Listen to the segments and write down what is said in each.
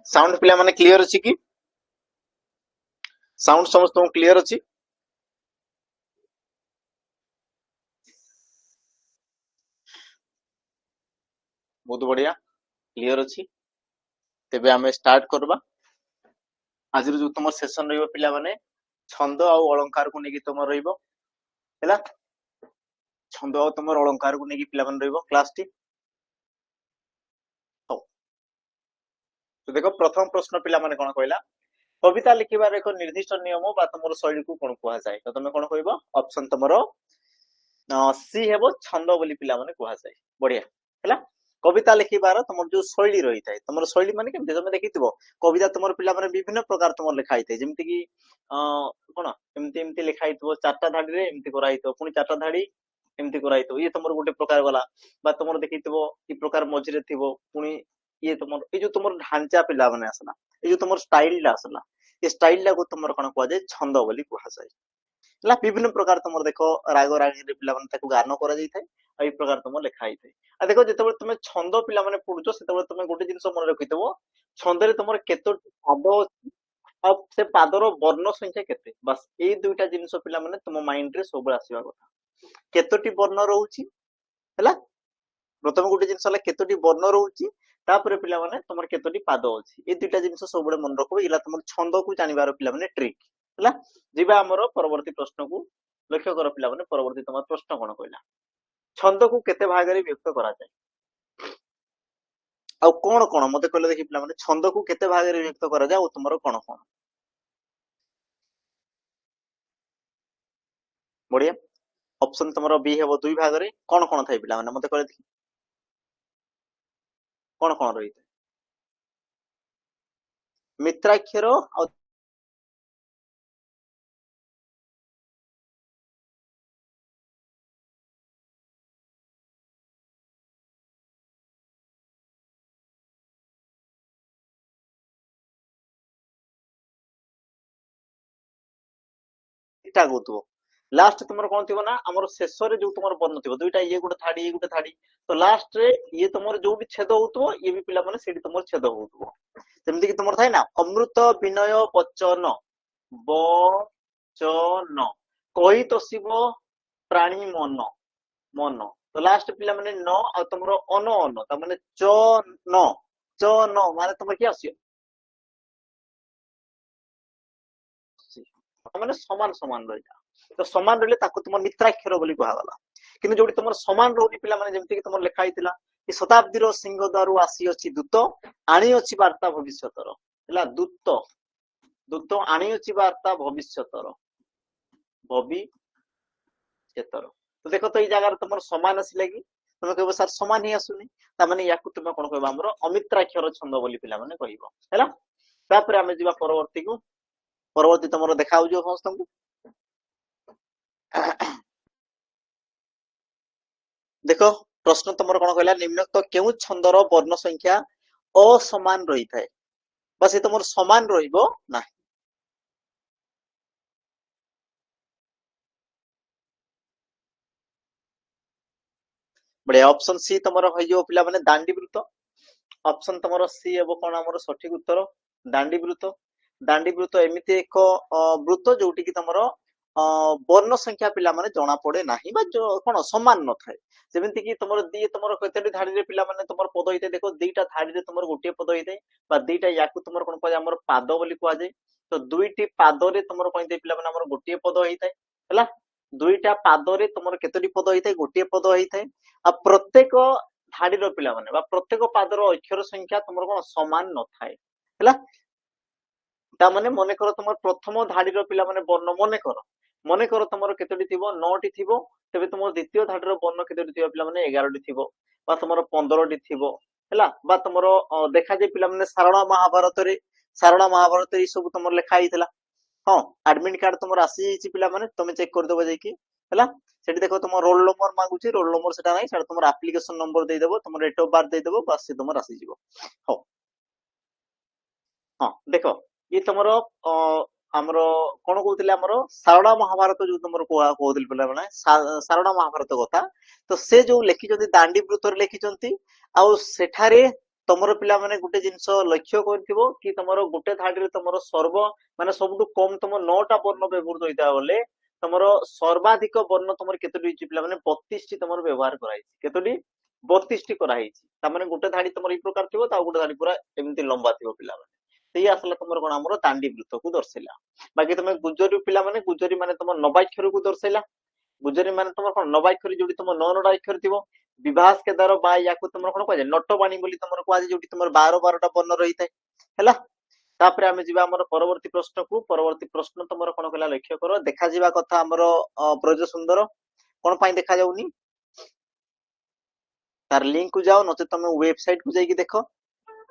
Sound पिला माने clear अछि कि साउंड समस्त क्लियर अछि बहुत बढ़िया क्लियर अछि तेबे हमें स्टार्ट करबा आज जो तुम सेशन रहिबो पिला माने छंद आ अलंकार को नेकी तुम रहिबो हैला छंद आ तुम अलंकार को नेकी पिला माने रहिबो क्लास टी हो तो देखो प्रथम प्रश्न पिला माने कोन कहला कविता लिखिबार एक निर्दिष्ट नियम बा तुमर शैली को कोन कुहा जाय तो तुम कोन कहबो ऑप्शन तुमरो सी हेबो छंद बोली पिला माने कुहा जाय बढ़िया हैला कविता लिखिबार तुमर जो शैली रही थाए तुमर शैली माने केमते तुम देखिथिबो कविता तुमर पिला माने विभिन्न प्रकार तुमर लिखा हिते जेमति कि कोन एमति एमति लिखा हितो चारटा धाडी रे एमति करा हितो पुनी चारटा धाडी एमति करा हितो ये तुमर गोटे प्रकार वाला बा तुमर देखिथिबो ई प्रकार मझिरे थिबो पुनी ये तुमर ए जो तुमर ढांचा पिला माने आसला ए जो तुमर स्टाइल ला आसला ए स्टाइल ला को तुमर कोन कुआ जाय छंद बोली कुहा जाय ला विभिन्न प्रकार तुम देखो राग रागिनी पिला माने ताको गान करा जाय थाए आ ई प्रकार तुम लिखा हिते आ देखो जेतेबेले तुम छंद पिला माने पढुचो सेतेबेले तुम गोटे जिंस मन रखितबो छंद रे तुमर केतोटी पाद आ से पादर वर्ण संख्या केते बस ए दुईटा जिंस पिला माने तुम माइंड रे सब आसीबा କଥା केतोटी वर्ण रहउची हैला प्रथम गोटे जिंस हला केतोटी वर्ण रहउची तापर पिला माने तुमर केतोटी पाद अछि ए दुईटा जिंस सबले मन रखबो इला तुमर छंद को जानिबार पिला माने ट्रिक हैला जिबा हमर परवर्ती प्रश्न को लक्ष्य कर पिला माने परवर्ती तुमर प्रश्न कोन कहला छंद को केते भाग रे व्यक्त करा जाय आ कोन कोन मते कहले देखि पिला माने छंद को केते भाग रे व्यक्त करा जाय ओ तुमर कोन कोन बढ़िया ऑप्शन तुमर बी हेबो दुई भाग रे कोन कोन थाई पिला माने मते कहले देखि कोन कोन रही मित्राक्षर आ टा गोतबो लास्ट तुमर कोन थिबो ना हमर शेष रे जो तुमर वर्ण थिबो दुईटा ये गुटे थाडी तो लास्ट रे ये तुमर जो भी छेद होतबो ये भी पिला माने सेठी तुमर छेद होतबो जेमति कि तुमर थाय ना अमृत विनय वचन वचन कहि तो शिव प्राणी मन मन तो लास्ट पिला माने न आ तुमर अन अन त माने न च न माने तुमर की आसियो माने समान समान रहिता तो समान रहले ताको तुम मित्राक्षर बोली कहा गला किंतु जोडी तुम समान रोनी पिला माने जेमति कि तुम लिखा हितला कि शताब्दी रो सिंह द्वारु आसी अछि दूत आनी अछि वार्ता भविष्यतर हला दूत दूत आनी अछि वार्ता भविष्यतर भविष्यतर तो देखो तो ई जगह तुम समान आसिले कि तुम कहबो सर समान ही आसुनी ता माने याकु तुम कोन कहबो हमरो अमित्राक्षर छंद बोली पिला माने कहिबो हला तापर हमें जिबा परवर्ती तुमरो देखाउ जो समस्त देखो प्रश्न तुमर कोन कहला निम्नलिखित केउ छंदर वर्ण संख्या असमान रही थाए बस ये तुमर समान रहिबो ना बढ़िया ऑप्शन सी तुमर होइयो पिला माने दांडी वृत्त ऑप्शन तुमर सी एबो कोन हमर सठिक उत्तर दांडी वृत्त एमिति एक वृत्त जोटी कि तुमर वर्ण संख्या पिला माने जणा पड़े नाही बा जो कोन समान न थाए जेमिति कि तुमर दी तुमर केतेटी धाडी रे पिला माने तुमर पद हिते देखो दुईटा धाडी रे तुमर गोटे पद हिते बा दुईटा याकु तुमर कोन कहै हमर पाद बोली कुआ जाय तो दुईटी पाद रे तुमर कहते पिला माने हमर गोटे पद हिते हला दुईटा पाद रे तुमर केतेटी पद हिते गोटे पद हिते आ प्रत्येक धाडी रो पिला माने बा प्रत्येक पाद रो अक्षर संख्या तुमर कोन समान न थाए हला ता माने मने कर तुमर प्रथम धाडी रो पिला माने वर्ण मने कर तुमर केतोटी थिबो 9 टी थिबो तबे तुमर द्वितीय धाडी रो वर्ण केतोटी थिबो पिला माने 11 टी थिबो बा तुमर 15 टी थिबो हला बा तुमर देखा जे पिला माने सारणा महाभारत रे सब तुमर लिखा हितला हां एडमिट कार्ड तुमर आसी छि पिला माने तुमे चेक कर देबो जेकी हला सेठी देखो तुमर रोल नंबर मागुची रोल नंबर सेटा नाही सेटा तुमर एप्लीकेशन नंबर दे देबो तुमर डेट ऑफ बर्थ दे देबो बस से तुमर आसी जिवो हो हां देखो ये तुमर हमरो कोन कहउतिले हमरो सारणा महाभारत जो तुमर कहउतिल पिला माने सारणा महाभारत कथा तो से जो लेखि जंती दांडी वृत्त रे लेखि जंती आ सेठारे ତମର ପିଲାମାନେ ଗୋଟେ ଜିନିଷ ଲକ୍ଷ୍ୟ କରିଥିବ କି ତମର ଗୋଟେ ଧାଡିରେ ତମର ସର୍ବ ମାନେ ସବୁଠୁ କମ ତମ 9ଟା ବର୍ଣ୍ଣ ବ୍ୟବହୃତ ହେଇଥିବା ବୋଲେ ତମର ସର୍ବାଧିକ ବର୍ଣ୍ଣ ତମର କେତୋଟି ହେଇଛି ପିଲାମାନେ 32ଟି ତମର ବ୍ୟବହାର କରାଯାଇଛି। କେତୋଟି? 32ଟି କରାହେଇଛି। ତାମାନେ ଗୋଟେ ଧାଡି ତମର ଏଇ ପ୍ରକାର ଥିବ ତା ଗୋଟେ ଧାଡି ପୁରା ଏମିତି ଲମ୍ବା ଥିବ ପିଲାମାନେ। ସେଇ ଆସିଲା ତମର କଣ ଆମର ଦାଣ୍ଡି ବୃତ୍ତକୁ ଦର୍ଶେଇଲା। ବାକି ତମେ ଗୁଜରି ପିଲାମାନେ ଗୁଜରି ମାନେ ତମ ନବାକ୍ଷରକୁ ଦର୍ଶେଇଲା। ଗୁଜରି ମାନେ ତମର କଣ ନବାକ୍ଷରୀ ଯୋଉଠି ତମ 9ଟା ଅକ୍ଷର ଥିବ। ବିଭାସ କେଦାର ବା ୟାକୁ ତମର କଣ କୁହାଯାଏ ନଟବାଣୀ ବୋଲି ତମର କୁହାଯାଏ ଯୋଉଠି ତମର 12ଟା ବର୍ଣ୍ଣ ରହିଥାଏ ହେଲା। ତାପରେ ଆମେ ଯିବା ଆମର ପରବର୍ତ୍ତୀ ପ୍ରଶ୍ନକୁ। ପରବର୍ତ୍ତୀ ପ୍ରଶ୍ନ ତମର କଣ କହିଲା ଲକ୍ଷ୍ୟ କର। ଦେଖାଯିବା କଥା ଆମର ବ୍ରଜ ସୁନ୍ଦର କଣ ପାଇଁ ଦେଖାଯାଉନି? ତାର ଲିଙ୍କ କୁ ଯାଅ ନଚେତ ତମେ ୱେବସାଇଟ କୁ ଯାଇକି ଦେଖ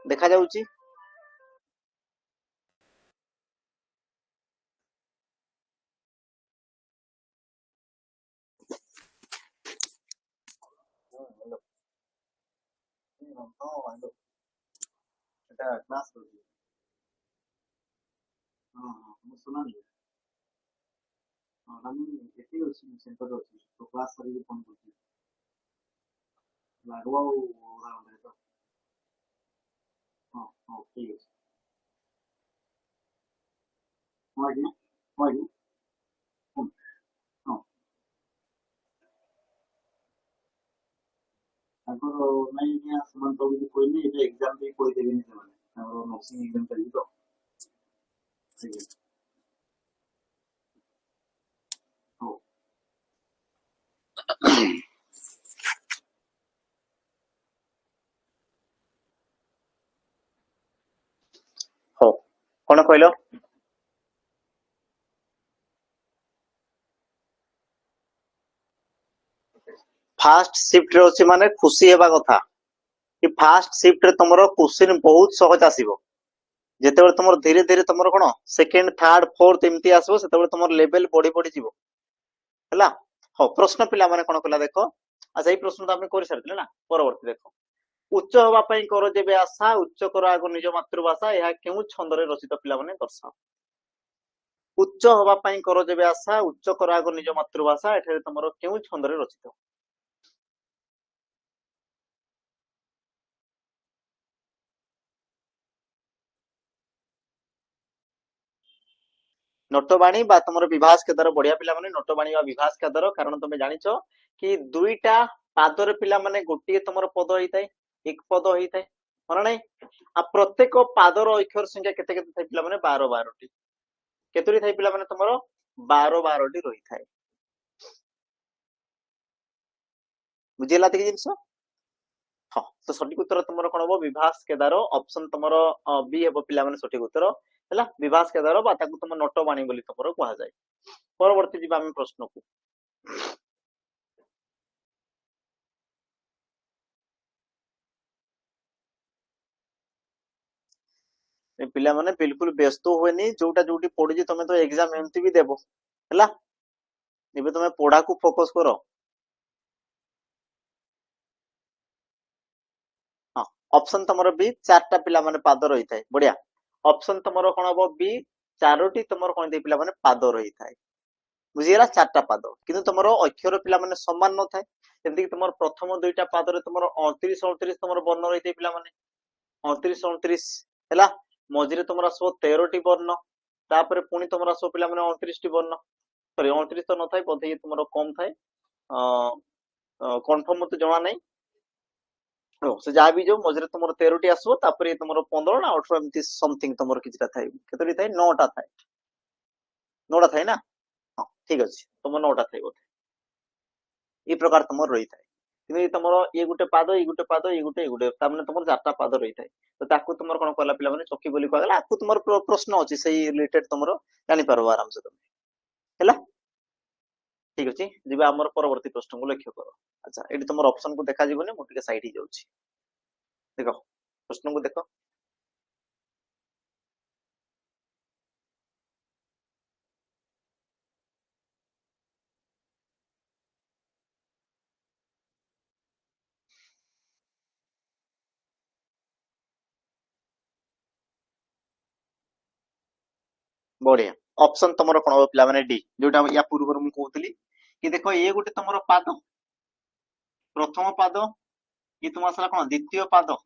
ଦେଖାଯାଉଛି। এটা ক্লাস করছি। ହଁ ହଁ ମୁଁ ଶୁଣାନି। ହଁ ନା ମୁଁ ଏଠି ଅଛି ସେଣ୍ଟରରେ ଅଛି ତ କ୍ଲାସ ସାରିକି ଫୋନ କରୁଛି। ଲାଗୁ ଆଉ ରାଉଣ୍ଡରେ ତ ହଁ ହଉ ଠିକ ଅଛି। ହଁ ଆଜ୍ଞା ହଁ ଆଜ୍ଞା ହଁ ହଁ ତାଙ୍କର ନାଇଁ ଆଜ୍ଞା ସେମାନେ ତ କିଛି କହିନି ଏବେ ଏକ୍ଜାମ ବି କହିଦେବେନି ସେମାନେ ତାଙ୍କର ନର୍ସିଂ ଏକ୍ଜାମ ଚାଲିଛି ତ ଠିକ ଅଛି ହଉ ହଉ କଣ କହିଲ? ଫାଷ୍ଟ ସିଫ୍ଟରେ ଅଛି ମାନେ ଖୁସି ହେବା କଥା କି ଫାଷ୍ଟ ସିଫ୍ଟରେ ତମର କ୍ୱେଶ୍ଚିନ୍ ବହୁତ ସହଜ ଆସିବ। ଯେତେବେଳେ ତମର ଧୀରେ ଧୀରେ ତମର କଣ ସେକେଣ୍ଡ ଥାର୍ଡ ଫୋର୍ଥ ଏମିତି ଆସିବ ସେତେବେଳେ ତମର ଲେଭେଲ ବଢି ବଢି ଯିବ ହେଲା। ହଉ ପ୍ରଶ୍ନ ପିଲାମାନେ କଣ କଲା ଦେଖ। ଆଚ୍ଛା ଏଇ ପ୍ରଶ୍ନ ତ ଆମେ କରିସାରିଥିଲେ ନା। ପରବର୍ତ୍ତୀ ଦେଖ। ଉଚ୍ଚ ହବା ପାଇଁ କର ଯେବେ ଆଶା ଉଚ୍ଚ କର ଆଗ ନିଜ ମାତୃଭାଷା ଏହା କେଉଁ ଛନ୍ଦରେ ରଚିତ ପିଲାମାନେ ଦର୍ଶାଅ। ଉଚ୍ଚ ହବା ପାଇଁ କର ଯେବେ ଆଶା ଉଚ୍ଚ କର ଆଗ ନିଜ ମାତୃଭାଷା ଏଠାରେ ତମର କେଉଁ ଛନ୍ଦରେ ରଚିତ? ନଟବାଣୀ ବା ତମର ବିଭାସ କେଦାର ବଢିଆ ପିଲାମାନେ ନଟବାଣୀ ବା ବିଭାସ କେଦାର କାରଣ ତମେ ଜାଣିଛ କି ଦୁଇଟା ପାଦରେ ପିଲାମାନେ ଗୋଟିଏ ତମର ପଦ ହେଇଥାଏ ଏକ ପଦ ହେଇଥାଏ ହଁ ନାଇଁ। ଆଉ ପ୍ରତ୍ୟେକ ପାଦର ଅକ୍ଷର ସଂଖ୍ୟା କେତେ କେତେ ଥାଏ ପିଲାମାନେ 12 କେତୋଟି ଥାଏ ପିଲାମାନେ ତମର 12ଟି ରହିଥାଏ। ବୁଝିହେଲା ଟିକେ ଜିନିଷ। ହଁ ତ ସଠିକ ଉତ୍ତର ତମର କଣ ହବ ବିଭାସ କେଦାର ଅପସନ ତମର ବି ହେବ ପିଲାମାନେ ସଠିକ ଉତ୍ତର ହେଲା। ବିଭାସ କେଦାର ବା ତାକୁ ତମ ନଟବାଣୀ ବୋଲି ତମର କୁହାଯାଏ। ପରବର୍ତ୍ତୀ ଯିବା ଆମେ ପ୍ରଶ୍ନକୁ। ପିଲାମାନେ ବିଲକୁଲ ବ୍ୟସ୍ତ ହୁଏନି ଯୋଉଟା ଯୋଉଠି ପଢୁଛି ତମେ ତ ଏକ୍ଜାମ ଏମିତି ବି ଦେବ ହେଲା। ଏବେ ତମେ ପଢାକୁ ଫୋକସ କର। ହଁ ଅପସନ ତମର ବି 4ଟା ପିଲାମାନେ ପାଦ ରହିଥାଏ ବଢିଆ। ଅପସନ ତମର କଣ ହବ ବି 4ଟି ତମର କଣ ଥାଏ ପିଲାମାନେ ପାଦ ରହିଥାଏ। ବୁଝିଗଲା 4ଟା ପାଦ କିନ୍ତୁ ତମର ଅକ୍ଷର ପିଲାମାନେ ସମାନ ନଥାଏ। ଯେମିତିକି ତମର ପ୍ରଥମ 2ଟା ପାଦରେ ତମର 29 ତମର ବର୍ଣ୍ଣ ରହିଥାଏ ପିଲାମାନେ 29 ହେଲା। ମଝିରେ ତମର ଆସିବ 13ଟି ବର୍ଣ୍ଣ ତାପରେ ପୁଣି ତମର ଆସିବ ପିଲାମାନେ 29ଟି ବର୍ଣ୍ଣ ସରି 29 ତ ନଥାଏ ବୋଧେ ତମର କମ ଥାଏ କନଫର୍ମ ମତେ ଜଣା ନାହିଁ। ସେ ଯାହା ବି ଯୋଉ ମଝିରେ ତମର 13ଟି ଆସିବ ତାପରେ ତମର 15 ନା 18 ଏମିତି ସମଥିଙ୍ଗ ତମର କିଛିଟା ଥାଏ କେତୋଟି ଥାଏ 9ଟା ଥାଏ 9ଟା ଥାଏ ନା। ହଁ ଠିକ ଅଛି ତମର 9ଟା ଥାଏ ବୋଧେ ଏଇ ପ୍ରକାର ତମର ରହିଥାଏ। କିନ୍ତୁ ତମର ଇଏ ଗୋଟେ ପାଦ ଇଏ ଗୋଟେ ପାଦ ଇଏ ଗୋଟେ ତାମାନେ ତମର 4ଟା ପାଦ ରହିଥାଏ। ତ ତାକୁ ତୁମର କଣ କହିଲା ପିଲାମାନେ ଚକି ବୋଲି କୁହାଗଲା। ଆକୁ ତୁମର ପ୍ରଶ୍ନ ଅଛି ସେଇ ରିଲେଟେଡ ତମର ଜାଣିପାରିବ ଆରାମସେ ତମେ ହେଲା। ଠିକ ଅଛି ଯିବା ଆମର ପରବର୍ତ୍ତୀ ପ୍ରଶ୍ନକୁ ଲକ୍ଷ୍ୟ କର। ଆଚ୍ଛା ଏଠି ତମର ଅପସନକୁ ଦେଖାଯିବନି ମୁଁ ଟିକେ ସାଇଡ ହେଇଯାଉଛି। ଦେଖ ପ୍ରଶ୍ନକୁ ଦେଖ। ବଢିଆ ଅପସନ ତମର କଣ ହବ ପିଲାମାନେ ଡି ଯୋଉଟା ୟା ପୂର୍ବରୁ ମୁଁ କହୁଥିଲି କି ଦେଖ ଇଏ ଗୋଟେ ତମର ପାଦ ପ୍ରଥମ ପାଦ ଇଏ ତମର ଆସିଲା କଣ ଦ୍ୱିତୀୟ ପାଦ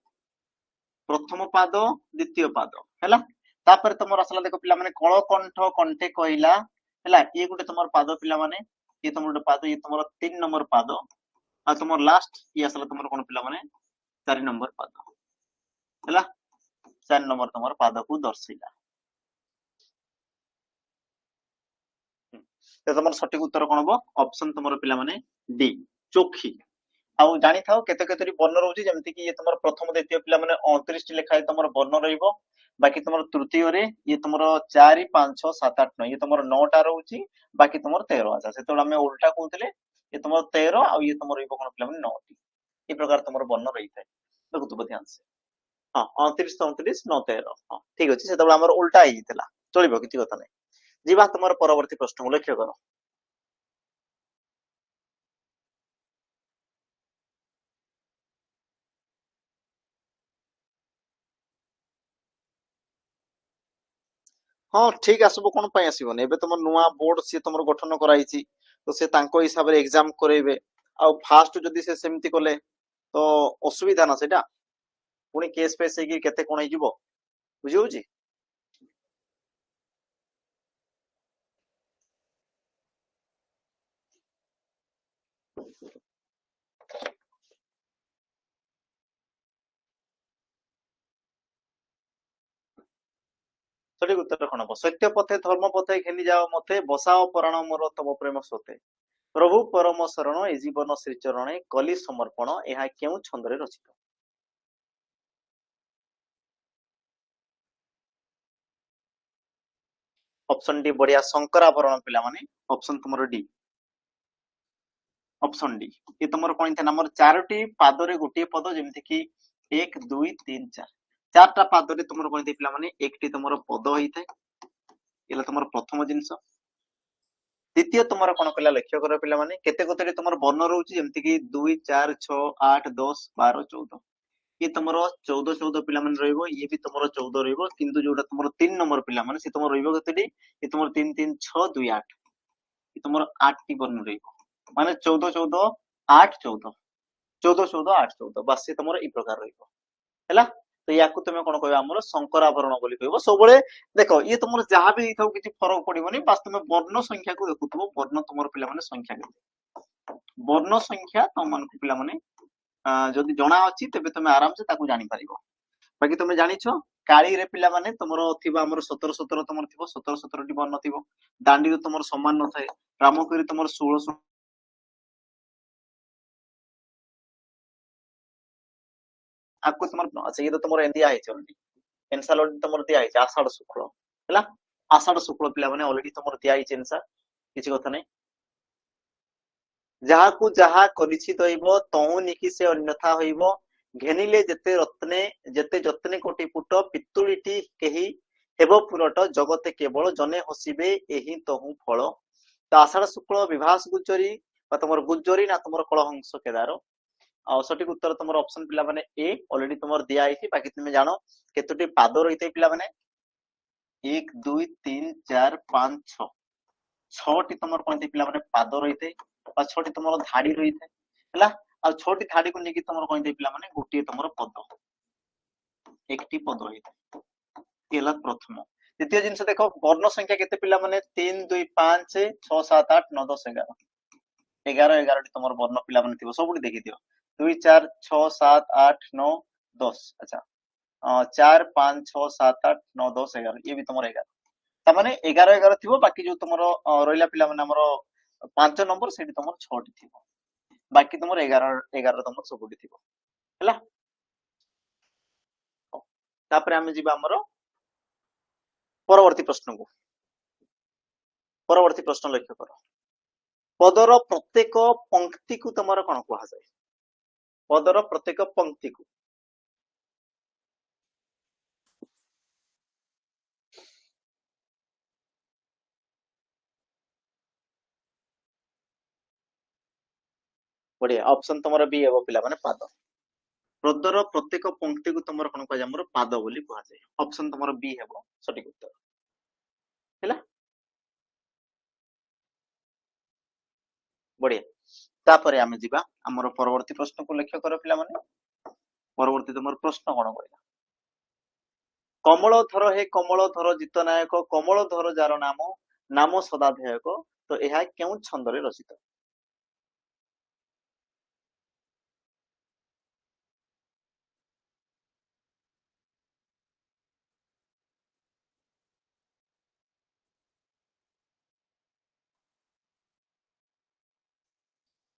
प्रथम पाद द्वितीय पाद है तापर तुम आसला देख पिला माने कलकंठ कंठे कहला है ये गोटे तुम पाद पिला माने ये तुम गोटे पाद ये तुम 3 नंबर पाद आ तुम लास्ट ये आसला तुम कौन पिला माने 4 नंबर पाद है 4 नंबर तुम पाद को दर्शैला तो तुम सठिक उत्तर कौन हम ऑप्शन तुम पिला माने डी चोखी आउ जानी थाओ केते केते वर्ण रहउची जेमति कि ये तुमर प्रथम द्वितीय पिला माने 29 टी लेखाय तुमर वर्ण रहइबो बाकी तुमर तृतीय रे ये तुमर 4 5 6 7 8 9 ये तुमर 9 टा रहउची बाकी तुमर 13 आछा सेतो हमें उल्टा कहउतले ये तुमर 13 आ ये तुमर रहइबो कोन पिला माने 9 टी ई प्रकार तुमर वर्ण रहिथाय देखु तो ध्यान से हां 29 29 9 13 हां ठीक अछि सेतो हमर उल्टा आइ जितला चलिबो किछि कथा नै जीवा तुमर परवर्ती प्रश्न को लक्ष्य करो हाँ ठीक आसबो कोन पय आसीबो एबे तुम नुवा बोर्ड से तुम गठन कराइछि तो से तांको हिसाब रे एग्जाम करेबे आ फास्ट जदी से सेमति कोले तो असुविधा ना सेटा पुनी केस पेस हे कि केते कोन हे जिवो बुझी होची सঠিक उत्तर कोन हबो सत्य पथे धर्म पथे खेली जाओ मते बसाओ प्राण मोर तब प्रेम सोते प्रभु परम शरण ए जीवन श्री चरणे कली समर्पण ଏହା केउ छंदरे रचित ऑप्शन डी बढ़िया शंकराभरण पिला माने ऑप्शन तुमरो डी ऑप्शन डी ये तुमरो कोन थे नंबर 4 टी पाद रे गोटे पद जेमति कि 1 2 3 4 चारटा पाद रे तुमरो कोन थे पिला माने एकटी तुमरो पद होई थाए एला तुमरो प्रथम जिंस द्वितीय तुमरो कोन कला लक्ष्य कर पिला माने केते कोते तुमरो वर्ण रहउची जेमति कि 2 4 6 8 10 12 14 ये तुमरो 14 14 पिला माने रहइबो ये भी तुमरो 14 रहइबो किंतु जोटा तुमरो 3 नंबर पिला माने से तुमरो रहइबो केतेडी ये तुमरो 3 3 6 2 8 ये तुमरो 8 टी वर्ण रहइबो माने 14 14 8 14 14 14 8 14 बस ये तुमरो ई प्रकार रहइबो हैला तो याकू तुमे कोन कहबो हमरो शंकराभरण बोली कहबो सबले देखो ये तुमरो जहां भी थाउ किछि फरक पड़िबोनी बस तुमे वर्ण संख्या को देखुथबो वर्ण तुमरो पिला माने संख्या केते वर्ण संख्या तुम मन को पिला माने जदि जणा अछि तबे तुमे आराम से ताकू जानि परिबो बाकी तुमे जानिछो काली रे पिला माने तुमरो थिबा हमरो 17 17 तुमरो थिबो 17 17 टी वर्ण थिबो दांडी रे तुमरो समान न थाए रामकरी तुमरो 16 आकु तुमरो अच्छा ये तो तुमरो एंदिया है ऑलरेडी आंसर ऑलरेडी तुमरो दिया है आषाढ़ शुक्ल हैला आषाढ़ शुक्ल पिला माने ऑलरेडी तुमरो दिया है आंसर किछि कथा नै ଯାହାକୁ ଯାହା କରିଛି ଦଇବ ତହୁଁ ନିକି ସେ ଅନ୍ୟଥା ହଇବ ଘେନିଲେ ଯେତେ ଯତ୍ନେ କୋଟି ପୁଟ ପିତୁଳିଟି କେହି ହେବ ପୁରଟ ଜଗତେ କେବଳ ଜନେ ହସିବେ ଏହି ତହୁଁ ଫଳ ତ ଆଷାଢ ଶୁକ୍ଳ ବିଭାସ ଗୁଜରୀ ବା ତମର ଗୁଜରୀ ନା ତମର କଳହଂସ କେଦାର ଆଉ ସଠିକ ଉତ୍ତର ତମର ଅପସନ ପିଲା ମାନେ ଏ ऑलरेडी ତମର ଦିଆ ହେଇଛି ବାକି ତୁମେ ଜାଣ କେତୋଟି ପାଦ ରହିଥାଏ ପିଲା ମାନେ 1 2 3 4 5 6 छटी तुम कौन पिला माने पाद रही छटी तुम धाड़ी रही है छटी धाड़ी को लेकिन तुम कौन पिला माने गोटे तुम पद एक पद रही है प्रथम द्वितीय जिनस देख वर्ण संख्या केते पिला माने 3 2 5 6 7 8 9 10 11 11 टी तुम वर्ण पिला माने थिबो सबुठी देखि दियो 2 4 6 7 8 9 10 अच्छा 4 5 6 7 8 9 10 11 ये भी तुम 11 तामाने 11 11 थिबो बाकी जो तुमरो रोइला पिला माने हमरो 5 नंबर सेठी तुमरो 6 टी थिबो बाकी तुमरो 11 11 तुमरो सबुठी थिबो हैला तापरे हम जिबा हमरो परवर्ती प्रश्न को परवर्ती प्रश्न लक्ष्य करो पदर प्रत्येक पंक्ति को तुमरो कोन कुहा जाय पदर प्रत्येक पंक्ति को बढ़िया ऑप्शन तुमरो बी हेबो पिला माने पाद पदर प्रत्येक पंक्ति को तुमरो कोन कुहा जाय हमरो पाद बोली कुहा जाय ऑप्शन तुमरो बी हेबो सटीक उत्तर हैला बढ़िया तापरे आमे जिबा हमरो परवर्ती प्रश्न को लक्ष्य करो पिला माने परवर्ती तुमर प्रश्न कोन कहला କମଳଧର ହେ କମଳଧର ଜିତନାୟକ କମଳଧର ଯାର ନାମ ନାମ ସଦାଧ୍ୟାୟକ। ତ ଏହା କେଉଁ ଛନ୍ଦରେ ରଚିତ?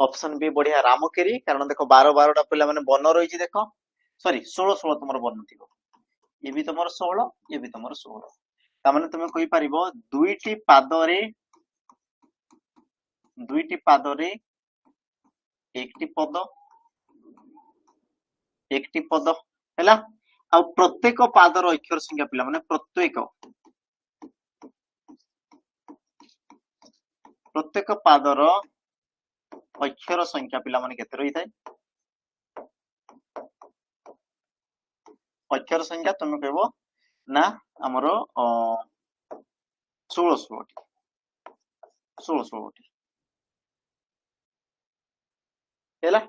ଅପସନ ବି ବଢିଆ, ରାମକେରି। କାରଣ ଦେଖ 12 ପିଲା ମାନେ ବନ ରହିଛି, ଦେଖ ସରି 16 ତମର ବନ ଥିବ। ଇଏ ବି ତମର 16, ଇଏ ବି ତମର 16। ତାମାନେ ତୁମେ କହିପାରିବ ଦୁଇଟି ପାଦରେ একটি ପଦ ହେଲା। ଆଉ ପ୍ରତ୍ୟେକ ପାଦର ଅକ୍ଷର ସଂଖ୍ୟା ପିଲା ମାନେ ପ୍ରତ୍ୟେକ ପାଦର ଅକ୍ଷର ସଂଖ୍ୟା ପିଲା ମାନେ କେତେ ରହିଥାଏ? ଅକ୍ଷର ସଂଖ୍ୟା ତୁମେ କହିବ ନା ଆମର 16ଟି ହେଲା।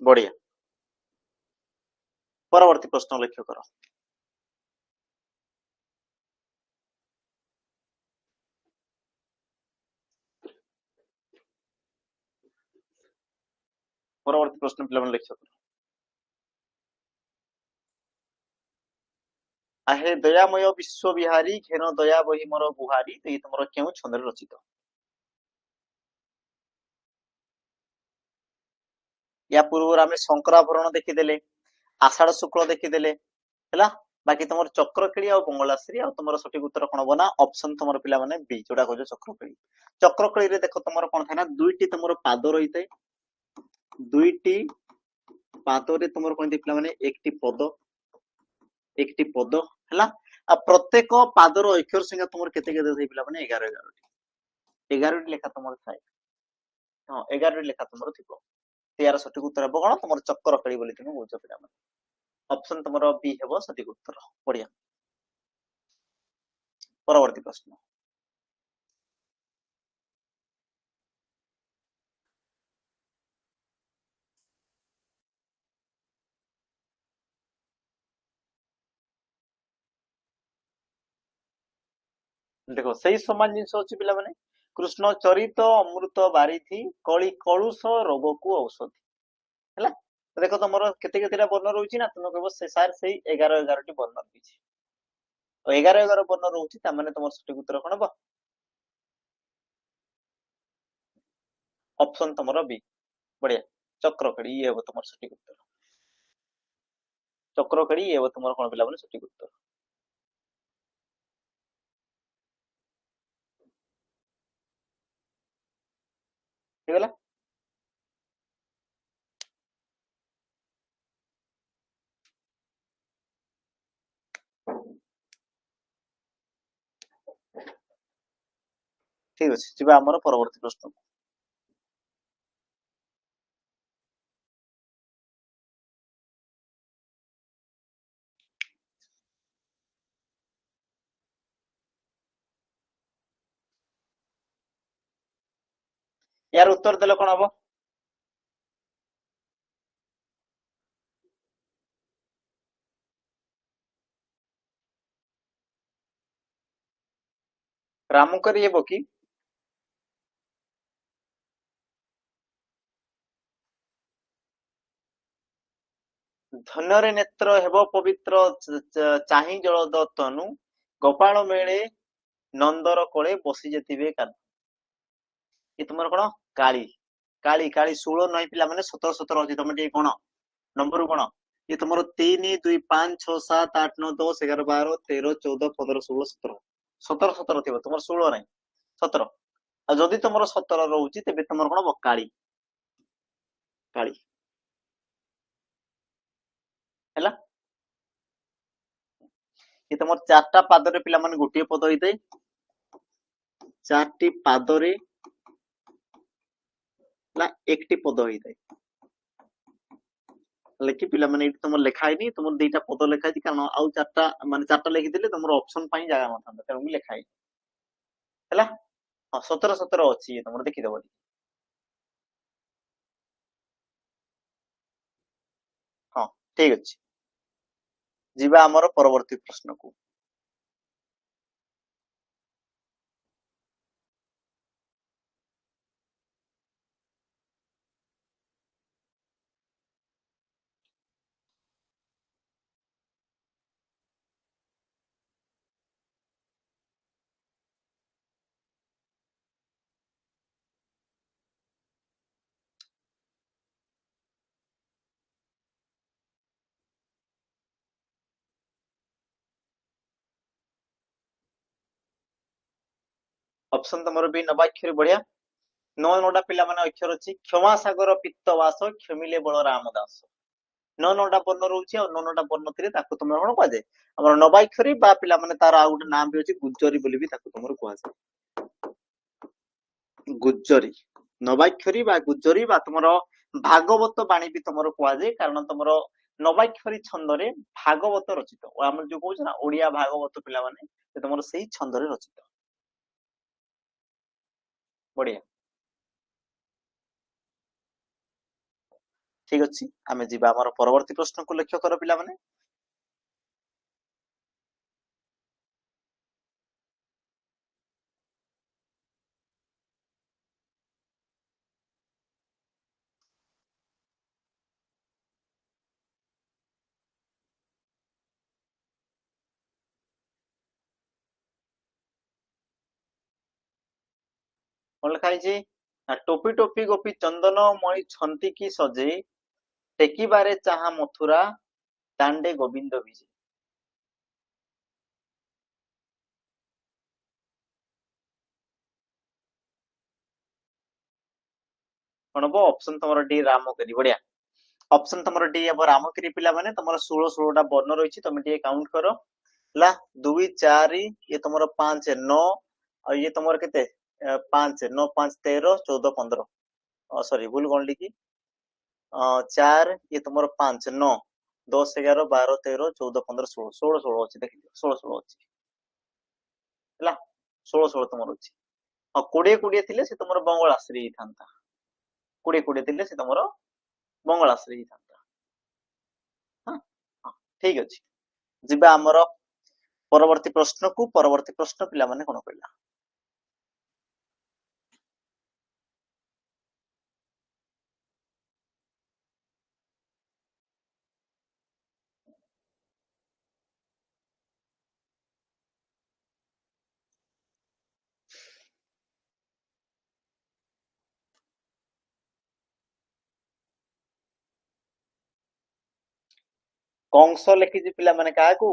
ବଢିଆ। ପରବର୍ତ୍ତୀ ପ୍ରଶ୍ନ ଲକ୍ଷ୍ୟ କର। ପରବର୍ତ୍ତୀ ପ୍ରଶ୍ନ ପିଲାମାନେ ଲକ୍ଷ୍ୟ କର। ଆହେ ଦୟାମୟ ବିଶ୍ୱ ବିହାରୀ ଘେନ ଦୟା ବହି ମୋର ବୁହାରୀ। ତ ଏଇ ତମର କେଉଁ ଛନ୍ଦରେ ରଚିତ? ୟା ପୂର୍ବରୁ ଆମେ ଶଙ୍କରାଭରଣ ଦେଖିଦେଲେ, ଆଷାଢ ଶୁକ୍ଳ ଦେଖିଦେଲେ ହେଲା। ବାକି ତମର ଚକ୍ରକିଳି ଆଉ ବଙ୍ଗଳାଶ୍ରୀ। ଆଉ ତମର ସଠିକ ଉତ୍ତର କଣ ହବ ନା ଅପସନ ତମର ପିଲାମାନେ ବି, ଯୋଉଟା କହୁଛ ଚକ୍ରକିଳି। ଚକ୍ରକିଳିରେ ଦେଖ ତମର କଣ ଥାଏ ନା ଦୁଇଟି ତମର ପାଦ ରହିଥାଏ। ଦୁଇଟି ପାଦରେ ତମର କଣ ଥାଏ ପିଲାମାନେ একটি ପଦ ହେଲା। ଆଉ ପ୍ରତ୍ୟେକ ପାଦର ଅକ୍ଷର ସଂଖ୍ୟା ତମର କେତେ କେତେ ଥାଏ ପିଲାମାନେ? 11ଟି ଲେଖା ତମର ଥାଏ। ହଁ 11ଟି ଲେଖା ତମର ଥିବ। ଏହାର ସଠିକ ଉତ୍ତର ହେବ କଣ? ତମର ଚକ୍ରକିଳି ବୋଲି ତୁମେ କହୁଛ ପିଲାମାନେ। ଅପସନ ତମର ବି ହେବ ସଠିକ ଉତ୍ତର। ବଢିଆ। ପରବର୍ତ୍ତୀ ପ୍ରଶ୍ନ। ଦେଖ ସେଇ ସମାନ ଜିନିଷ ଅଛି ପିଲାମାନେ। କୃଷ୍ଣ ଚରିତ ଅମୃତ ବାରିଧି କଳି କଳୁଷ ରୋଗକୁ ଔଷଧି ହେଲା। ଦେଖ ତମର କେତେ କେତେଟା ବର୍ଣ୍ଣ ରହୁଛି ନା ତୁମେ କହିବ ସେ ସାର୍ ସେଇ 11ଟି ବର୍ଣ୍ଣ ରହିଛି। 11 ବର୍ଣ୍ଣ ରହୁଛି, ତାମାନେ ତମର ସଠିକ ଉତ୍ତର କଣ ହବ? ଅପସନ ତମର ବି। ବଢିଆ। ଚକ୍ରକିଳି ଇଏ ହେବ ତମର ସଠିକ ଉତ୍ତର। ଚକ୍ରକିଳି ଇଏ ହେବ ତମର କଣ ପିଲାମାନେ ସଠିକ ଉତ୍ତର। ହେଇଗଲା। ଠିକ ଅଛି, ଯିବା ଆମର ପରବର୍ତ୍ତୀ ପ୍ରଶ୍ନ। ୟାର ଉତ୍ତର ଦେଲେ କଣ ହବ? ରାମକରି ହେବ କି? ଧନ୍ୟରେ ନେତ୍ର ହେବ ପବିତ୍ର ଚାହିଁ ଜଳଦ ତନୁ ଗୋପାଳ ମେଳେ ନନ୍ଦର କୋଳେ ବସି ଯେତିବେ କାନୁ। ଏ ତୁମର କଣ? କାଳି। କାଳି କାଳି 16 ନହିଁ ପିଲାମାନେ 17 ଅଛି। ତମେ ଟିକେ କଣ ନମ୍ବର କଣ? ये तुम 3 2 5 6 7 8 9 10 11 12 13 14 15 16 17 17 17 ଥିବ ତୁମର 16 ନାହିଁ 17। ଆଉ ଯଦି ତୁମର 17 ରହୁଛି ତେବେ ତୁମର କଣ ହବ? କାଳି। କାଳି ହେଲା। ଏ ତମର 4ଟା ପାଦରେ ପିଲାମାନେ ଗୋଟିଏ ପଦ ହେଇଥାଏ। 4ଟି ପାଦରେ ହେଲା 1ଟି ପଦ ହେଇଥାଏ। ଲେଖି ପିଲାମାନେ ଏଇଠି ତମର ଲେଖା ହେଇନି, ତମର 2ଟା ପଦ ଲେଖା ହେଇଛି କାରଣ ଆଉ 4ଟା ମାନେ 4ଟା ଲେଖିଥିଲେ ତମର ଅପସନ ପାଇଁ ଜାଗା ନଥାନ୍ତା, ତେଣୁ ମୁଁ ଲେଖା ହେଇନି ହେଲା। ହଁ 17 17 ଅଛି, ତମର ଦେଖିଦବ। ହଁ ଠିକ ଅଛି। ଯିବା ଆମର ପରବର୍ତ୍ତୀ ପ୍ରଶ୍ନକୁ। ଅପସନ ତମର ବି ନବାକ୍ଷରୀ ବଢିଆ। 9 ପିଲାମାନେ ଅକ୍ଷର ଅଛି। କ୍ଷମା ସାଗର ପିତ୍ତବାସ କ୍ଷମିଲେ ବଳ ରାମ ଦାସ। 9ଟା ବର୍ଣ୍ଣ ରହୁଛି ଆଉ 9ଟା ବର୍ଣ୍ଣ ଥିଲେ ତାକୁ ତମର କଣ କୁହାଯାଏ? ଆମର ନବାକ୍ଷରୀ ବା ପିଲାମାନେ ତାର ଆଉ ଗୋଟେ ନାଁ ବି ଅଛି ଗୁଜ୍ଜରୀ ବୋଲି ବି ତାକୁ ତମର କୁହାଯାଏ। ଗୁଜ୍ଜରୀ, ନବାକ୍ଷରୀ ବା ଗୁଜ୍ଜରୀ ବା ତମର ଭାଗବତ ବାଣୀ ବି ତମର କୁହାଯାଏ, କାରଣ ତମର ନବାକ୍ଷରୀ ଛନ୍ଦରେ ଭାଗବତ ରଚିତ। ଆମର ଯୋଉ କହୁଛ ନା ଓଡିଆ ଭାଗବତ ପିଲାମାନେ, ତମର ସେଇ ଛନ୍ଦରେ ରଚିତ। ବଢିଆ, ଠିକ ଅଛି। ଆମେ ଯିବା ଆମର ପରବର୍ତ୍ତୀ ପ୍ରଶ୍ନକୁ। ଲକ୍ଷ୍ୟ କର ପିଲାମାନେ, କଣ ଲେଖା ହେଇଛି ନା, ଟୋପି ଟୋପି ଗୋପୀ ଚନ୍ଦନ ମଣି ଛନ୍ତି କି ସଜେଇ, ଟେକିବାରେ ଚାହା ମଥୁରା ଦାଣ୍ଡେ ଗୋବିନ୍ଦ ବିଜେ। କଣ ହବ? ଅପସନ ତମର ଡି ରାମକେରି। ବଢିଆ, ଅପସନ ତମର ଡି ହବ ରାମକେରି। ପିଲାମାନେ ତମର 16ଟା ବର୍ଣ୍ଣ ରହିଛି, ତମେ ଟିକେ କାଉଣ୍ଟ କର ହେଲା। 2 4 ଇଏ ତମର 5 9 ଆଉ ଇଏ ତମର କେତେ 5 9 5 13 14 15, ସରି ଭୁଲ ଗଣିଲି କି 4 ଇଏ ତମର 5 9 10 11 12 13 14 15 16 16 16 ଅଛି, ଦେଖିଦିଅ 16 16 ଅଛି ହେଲା। 16 16 ତମର ଅଛି। ହଁ 20 20 ଥିଲେ ସେ ତମର ବଙ୍ଗଳାଶ୍ରୀ ହେଇଥାନ୍ତା। 20 20 ଥିଲେ ସେ ତମର ବଙ୍ଗଳାଶ୍ରୀ ହେଇଥାନ୍ତା। ହଁ ହଁ, ଠିକ ଅଛି। ଯିବା ଆମର ପରବର୍ତ୍ତୀ ପ୍ରଶ୍ନକୁ। ପରବର୍ତ୍ତୀ ପ୍ରଶ୍ନ ପିଲାମାନେ କଣ କହିଲା? କଂସ ଲେଖିଛି ପିଲାମାନେ କାହାକୁ?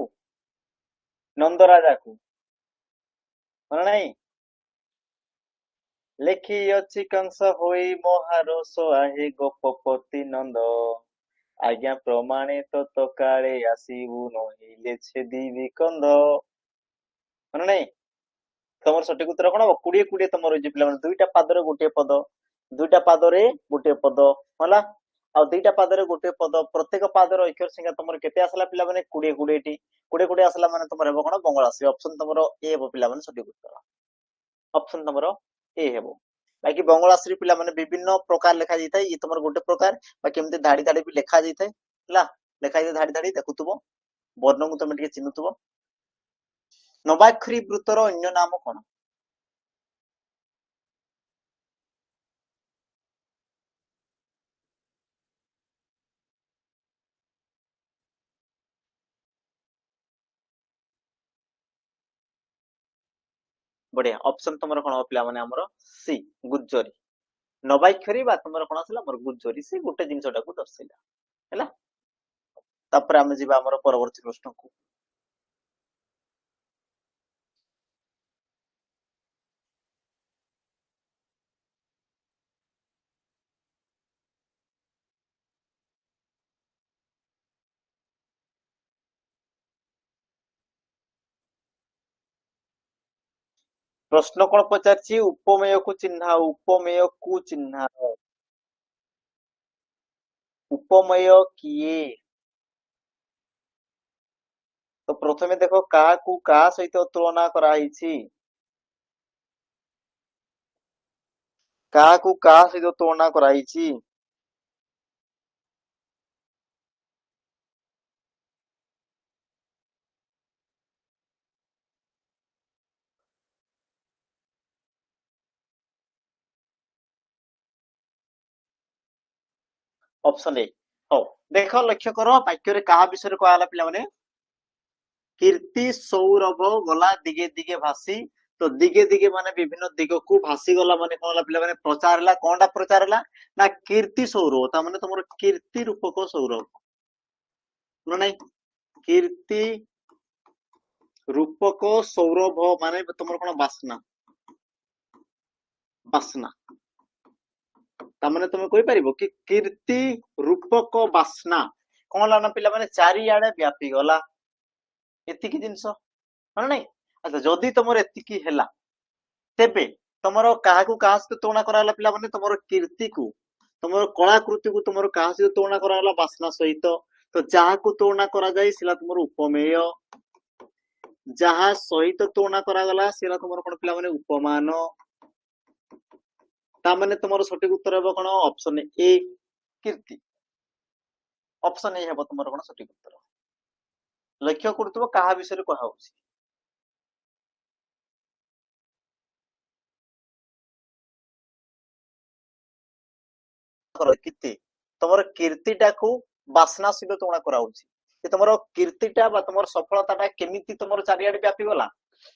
ନନ୍ଦ ରାଜାକୁ, ମନେ ନାହିଁ? ଲେଖି ଅଛି କଂସ ହୋଇ ମହାରୋଷ ଆହେ ଗୋପପତି ନନ୍ଦ, ଆଜ୍ଞା ପ୍ରମାଣିତ ତ କାଳେ ଆସିବୁ ନହିଲେ ଛେଦିବି କନ୍ଧ। ମନେ ନାହିଁ? ତମର ସଠିକ ଉତ୍ତର କଣ ହବ? 20 20 ତମର ରହିଛି ପିଲାମାନେ। 2ଟା ପାଦରେ ଗୋଟିଏ ପଦ, 2ଟା ପାଦରେ ଗୋଟିଏ ପଦ ହେଲା। ଆଉ 2ଟା ପାଦରେ ଗୋଟିଏ ପଦ, ପ୍ରତ୍ୟେକ ପାଦର ଅକ୍ଷର ସଂଖ୍ୟା ତମର କେତେ ଆସିଲା ପିଲାମାନେ? 20 20ଟି। 20 20 ଆସିଲା ମାନେ ତମର ହେବ କଣ? ବଙ୍ଗଳାଶ୍ରୀ। ଅପସନ ତମର ଏ ହେବ ପିଲାମାନେ ସଠିକ ଉତ୍ତର। ଅପସନ ତମର ଏ ହେବ। ବାକି ବଙ୍ଗଳାଶ୍ରୀ ପିଲାମାନେ ବିଭିନ୍ନ ପ୍ରକାର ଲେଖା ଯାଇଥାଏ, ଇଏ ତମର ଗୋଟେ ପ୍ରକାର। ବାକି ଏମିତି ଧାଡି ଧାଡି ବି ଲେଖା ଯାଇଥାଏ ହେଲା। ଲେଖା ଯାଇଥାଏ ଧାଡି ଧାଡି, ଦେଖୁଥିବ ବର୍ଣ୍ଣକୁ ତମେ ଟିକେ ଚିହ୍ନୁଥିବ। ନବାକ୍ଷରୀ ବୃତ୍ତର ଅନ୍ୟ ନାମ କଣ? ବଢିଆ, ଅପସନ ତମର କଣ ହବ ପିଲାମାନେ? ଆମର ସି ଗୁଜ୍ଜରୀ। ନବାକ୍ଷରୀ ବା ତମର କଣ ଆସିଲା? ଆମର ଗୁଜ୍ଜରୀ। ସେ ଗୋଟେ ଜିନିଷଟାକୁ ଦର୍ଶାଇଲା ହେଲା। ତାପରେ ଆମେ ଯିବା ଆମର ପରବର୍ତ୍ତୀ ପ୍ରଶ୍ନକୁ। ପ୍ରଶ୍ନ କଣ ପଚାରିଛି? ଉପମେୟକୁ ଚିହ୍ନାଅ, ଉପମେୟକୁ ଚିହ୍ନାଅ। ଉପମେୟ କିଏ? ତ ପ୍ରଥମେ ଦେଖ କାହାକୁ କାହା ସହିତ ତୁଳନା କରାହେଇଛି। କାହାକୁ କାହା ସହିତ ତୁଳନା କରାହେଇଛି? Option A. हो देख लक्ष्य कर वाक्य क्या विषय कहला पिला कीर्ति सौरभ गला दिगे दिगे भासी। तो दिगे दिगे माने विभिन्न दिग को भासी गला माने कौन ला पिला प्रचार है कौन प्रचार है ना कीर्ति सौरभ ता माने तुम कीर्ति रूपक सौरभ ना नहीं कीर्ति रूपक सौरभ माने तुम कौन बासना बासना ताने तुम कहि परिबो कि कीर्ति रूपक बासना कौन ला ना पिला माने चारिआडे व्यापी गला एतिकी जिंस ना नहीं। अच्छा जदि तुम एतिकी हैला तेबे तुमर काहाकू काहा सहित तुलना कराला पिला माने तुमर कीर्ति को तुमर कलाकृति को तुमर काहा सहित तुलना कराला बासना सहित। तो जाहाकू तुलना करा जाय सिला तुमर उपमेय जहा सहित तुलना करा गला सिला तुमर कोन पिला माने उपमान। ता माने तुमर सठिक उत्तर हेबो कोन option A Kirti option A हेबो तुमर कोन सठिक उत्तर। लक्ष्य करतबो काहा विषय कहा होछि कीर्ति तुमर कीर्तिटा को बासना सहित तुलना करा होछि कि तुमर कीर्तिटा बा तुमर सफलताटा केमिति तुमर चारिआडे व्यापी गला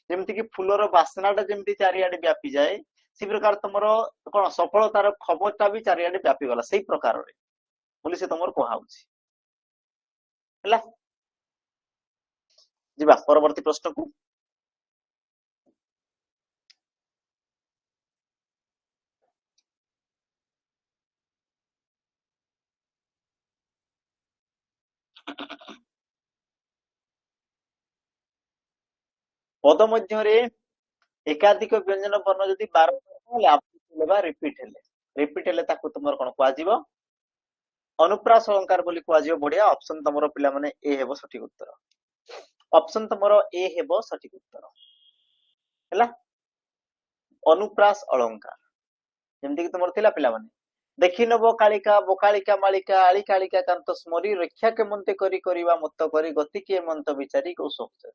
जेमति कि फूलर बासनाटा जेमति चारिआडे व्यापी जाए सी प्रकार तुमर कोन सफलतार खबरटा भी चारिआडे व्यापी गला सेही प्रकार रे बोली से तुमर कहा होछि हला। जिबा परवर्ती प्रश्न को पद मध्य रे एकाधिक व्यंजन वर्ण जदि 12 हेले आप रिपीट हेले ताको तुमर कोन कुआ जीवो अनुप्रास अलंकार बोली कुआ जीवो। बढ़िया ऑप्शन तुमर पिला माने ए हेबो सठिक उत्तर ऑप्शन तुमर ए हेबो सठिक उत्तर हैला। अनुप्रास अलंकार जेमति कि तुमर थिला पिला माने देखि नबो कालिका बोकालिका मालिका आली कालिका कांत स्मरी रक्षा के मन्ते करी करिवा मत करी गति के मंत विचारी को सोच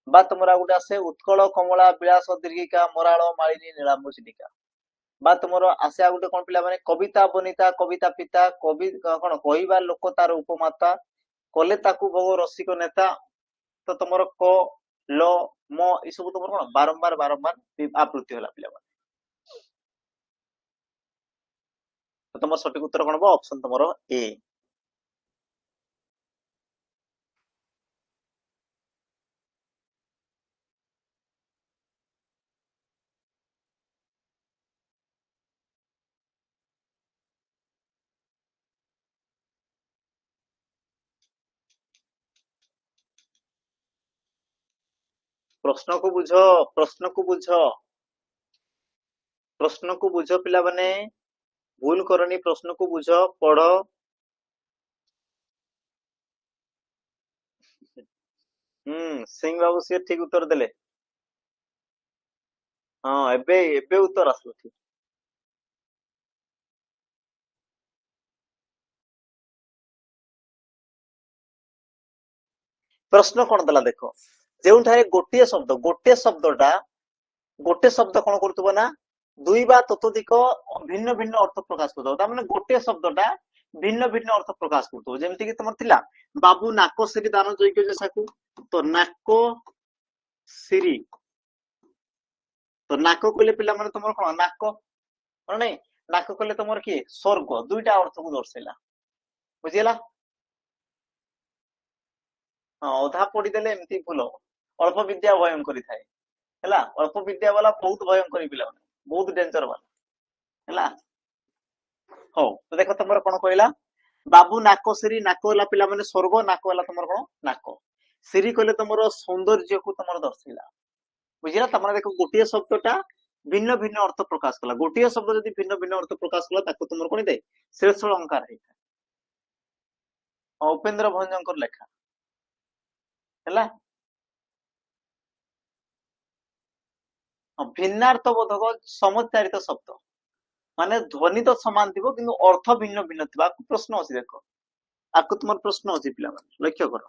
बा तुमरा गुडा से उत्कल कमला विलास दीर्घिका मराळ मालिनी नीलांबु चिलिका बा तुमरो आसे गुटे कोन पिला माने कविता बनिता कविता पिता कवि कोन कहिबा लोक तार उपमाता कले ताकू भोग रसिक नेता। तो तुमरो क ल म ई सब तुमरो कोन बारंबार बारंबार आवृत्ति होला पिला माने। तो तुमर सठिक उत्तर कोन बा ऑप्शन तुमरो ए। प्रश्न को बुझ प्रश्न को बुझ प्रश्न को बुझ पिला माने भूल करनी प्रश्न को बुझ पढ़। सिंह बाबू से ठीक उत्तर देले हाँ एबे एबे उत्तर आसलो ठीक। प्रश्न कौन देला देखो जेउठारे गोटे शब्द कौन करतबो ना दुई बा ततोधिक भिन्न भिन्न अर्थ प्रकाश करतबो ता माने गोटे शब्दटा भिन्न भिन्न अर्थ प्रकाश करतबो जेमति कि तुमर थिला बाबू नाको सिरी दान जोग्य जेसाकू। तो नाको सिरी तो नाको कहले पिला माने तुमर कोन नाको नै नाको कहले तुमर की स्वर्ग दुईटा अर्थ को दर्शाइला बुझिला। हाँ अधा पढ़ी देले एमती भूल अल्प विद्या भयंकरी थाए हैला अल्प विद्या वाला बहुत भयंकरी पिला माने बहुत डेंजर वाला हैला। हो तो देखो तुमर कोन कहला बाबू नाको सिरी नाको वाला पिला माने स्वर्ग नाको वाला तुमर कोन नाको सिरी कहले तुमर सौंदर्य को तुमर दर्शाइला बुझिला। तमने देखो गोटिए शब्दटा भिन्न भिन्न अर्थ प्रकाश कला गोटिए शब्द जदि भिन्न भिन्न अर्थ प्रकाश कला ताको तुमर कोन दे श्रेष्ठ अलंकार है उपेंद्र भंजकर लेखा हैला। भिन्नार्थबोधक समुच्चारित शब्द माने ध्वनि तो समान थिबो किंतु अर्थ भिन्न भिन्न थिबा प्रश्न अछि देखो आकु तुमर प्रश्न अछि पिला माने लक्ष्य करो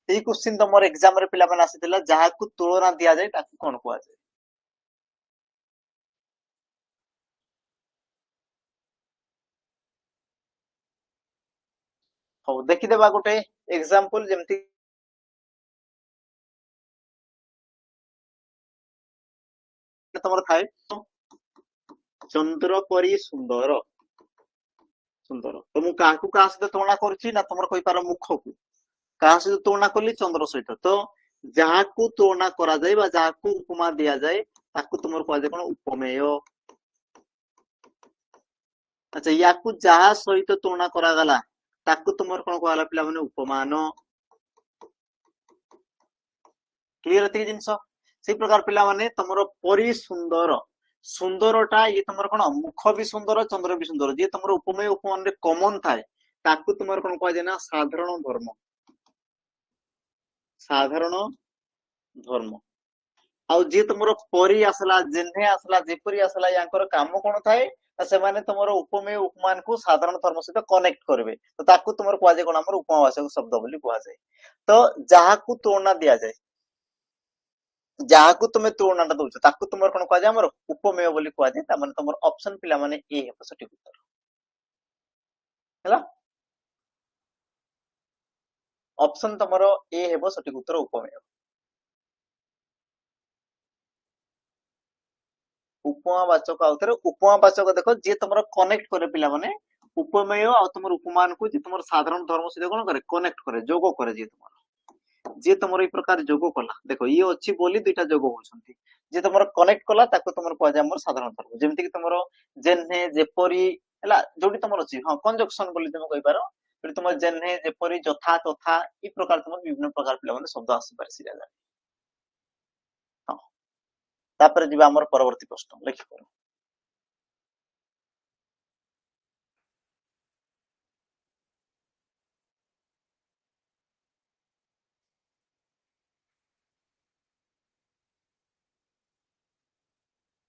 ଏଇ क्वेश्चन तमर एग्जाम रे पिला माने आसीथिला जाहाकू तुलना दिया जाय ताकू कोन कुआ जाय हो देखि देबा गोटे एग्जांपल जेमति तमर थाए चंद्र परी सुंदर सुंदर तो मु काहकू का सहित तुलना करछि ना तमर कहि पार मुख को काहा सहित तुलना करली चंद्र सहित तो जाहाकू तुलना करा जाय बा जाहाकू उपमा दिया जाय ताकू तुमर कह जाय कोन उपमेय अच्छा याकू जहा सहित तुलना करा गला ताकू तुमर कोन कहला पिला माने उपमान क्लियर एति जिंस से प्रकार पिला माने तमरो परी सुंदर सुंदरटा ये तमर कोन मुख भी सुंदर चंद्र भी सुंदर जे तमरो उपमेय उपमान रे कॉमन थाए ताकू तुमर कोन कह जाय ना साधारण धर्म आउ जे तुमरो परी आसला जेन्हे आसला जेपरी आसला यांकर काम कोन थाए से माने तुमरो उपमेय उपमान को साधारण धर्म सहित कनेक्ट करबे तो ताकू तुमर कह जाय कोन हमर उपमावाचक शब्द बोली कह जाय तो जाहाकू तुलना दिया जाय जाहाकू तुमे तुलनाटा दउछ ताकू तुमर कोन कह जाय हमर उपमेय बोली कह जाय ता माने तुमर ऑप्शन पिला माने ए हेबो सठिक उत्तर हैला ऑप्शन तुमरो ए हेबो सठिक उत्तर उपमेय उपमावाचक आउथरे उपमावाचक देखो जे तुमरो कनेक्ट करे पिला माने उपमेय आ तुमर उपमान को जे तुमर साधारण धर्म सहित कोन करे कनेक्ट करे जोग करे जे तुमर जे तुमर ई प्रकार जोग कला देखो ये अछि बोली दुईटा जोग होछंती जे तुमर कनेक्ट कला ताको तुमर कह जाय हमर साधारण धर्म जेमति कि तुमर जेन्हे जेपरी हला जोडी तुमर अछि हां कंजक्शन बोली तुम कहि पारो जोडी तुमर जेन्हे जेपरी जथा तथा ई प्रकार तुमर विभिन्न प्रकार पिला माने शब्द आसी पारे सिरा जाय हां तापर जिबा हमर परवर्ती प्रश्न लिखि करो